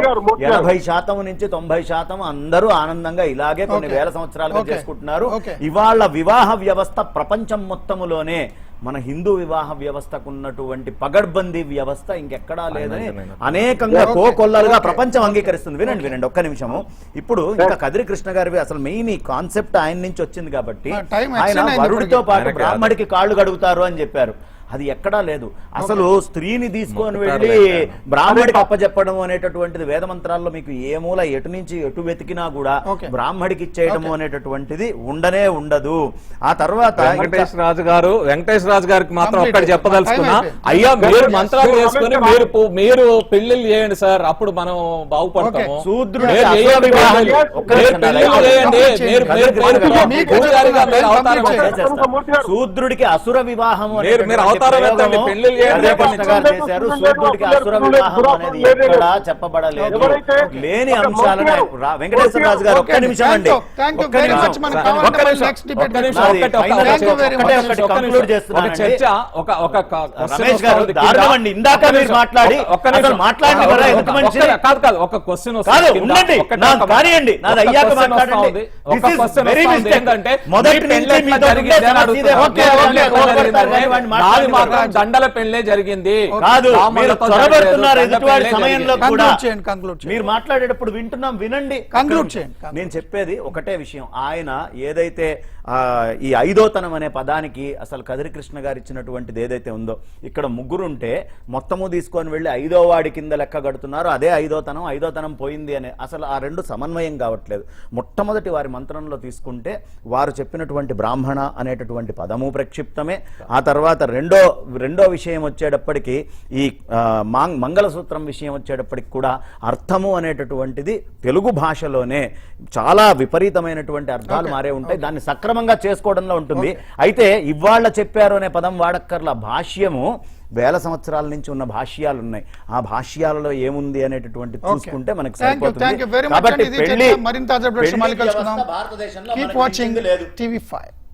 80% నుంచి 90% అందరూ ఆనందంగా ఇలాగే కొన్ని వేల సంవత్సరాలుగా చేసుకుంటున్నారు. ఇవాళ వివాహ వ్యవస్థ ప్రపంచం మొత్తములోనే మన హిందూ వివాహ వ్యవస్థకు ఉన్నటువంటి పగడ్బందీ వ్యవస్థ ఇంకెక్కడా లేదని అనేకంగా కోకొల్లలుగా ప్రపంచం అంగీకరిస్తుంది. వినండి ఒక్క నిమిషము. ఇప్పుడు ఇంకా కదిరి కృష్ణ గారివి అసలు మెయిన్ ఈ కాన్సెప్ట్ ఆయన నుంచి వచ్చింది కాబట్టి ఆయన వరుడితో పాటు బ్రాహ్మడికి కాళ్ళు కడుగుతారు అని చెప్పారు. అది ఎక్కడా లేదు. అసలు స్త్రీని తీసుకొని వెళ్ళి బ్రాహ్మడికి అప్పచెప్పడం అనేటటువంటిది వేదమంత్రాల్లో మీకు ఏ మూల ఎటు నుంచి ఎటు వెతికినా కూడా బ్రాహ్మడికి ఇచ్చేయడం అనేటటువంటిది ఉండదు. ఆ తర్వాత వెంకటేష్ రాజు గారికి మాత్రం ఒక్కటి చెప్పదలుచుకున్నా, అయ్యా మీరు మంత్రాలు వేసుకుని మీరు పెళ్లిళ్ళు చేయండి సార్, అప్పుడు మనం బాగుపడతాము. శూద్రుడికి అసుర వివాహం అవతారం పెళ్లి కృష్ణ గారు చేశారు. సూర్యుడికి అసుర వివాహం అనేది ఎక్కడా చెప్పబడలేదు. లేని అంశాలను వెంకటేశ్వరరాజు గారు ఒక్క నిమిషం అండి, ఒక్క నిమిషం. రమేష్ గారు దారుణమండి, ఇందాక మీరు మాట్లాడి ఒక క్వశ్చన్ ఉండండి, కానివ్వండి, నాది అయ్యాక మాట్లాడండి. దండల పెళ్లే జరిగింది కాదు, చొరబడుతున్నారు ఎదుటివాడి సమయంలో కూడా. మీరు మాట్లాడేటప్పుడు వింటున్నాం, వినండి. నేను చెప్పేది ఒకటే విషయం. ఆయన ఏదైతే ఈ ఐదోతనం అనే పదానికి అసలు కదిరి కృష్ణ గారు ఇచ్చినటువంటిది ఏదైతే ఉందో, ఇక్కడ ముగ్గురుంటే మొత్తము తీసుకొని వెళ్ళి ఐదో వాడి కింద లెక్క కడుతున్నారు. అదే ఐదోతనం పోయింది అనే అసలు ఆ రెండు సమన్వయం కావట్లేదు. మొట్టమొదటి వారి మంత్రంలో తీసుకుంటే వారు చెప్పినటువంటి బ్రాహ్మణ అనేటటువంటి పదము ప్రక్షిప్తమే. ఆ తర్వాత రెండో విషయం వచ్చేటప్పటికి ఈ మంగళసూత్రం విషయం వచ్చేటప్పటికి కూడా అర్థము అనేటటువంటిది తెలుగు భాషలోనే చాలా విపరీతమైనటువంటి అర్థాలు మారే ఉంటాయి. దాన్ని సక్రమంగా చేసుకోవడంలో ఉంటుంది. అయితే ఇవాళ చెప్పారు అనే పదం వాడక్కర్ల. భాష్యము వేల సంవత్సరాల నుంచి ఉన్న భాష్యాలు ఉన్నాయి. ఆ భాష్యాలలో ఏముంది అనేటటువంటి చూసుకుంటే మనకి సరిపోతుంది. కాబట్టి మరింత భారతదేశంలో లేదు. TV5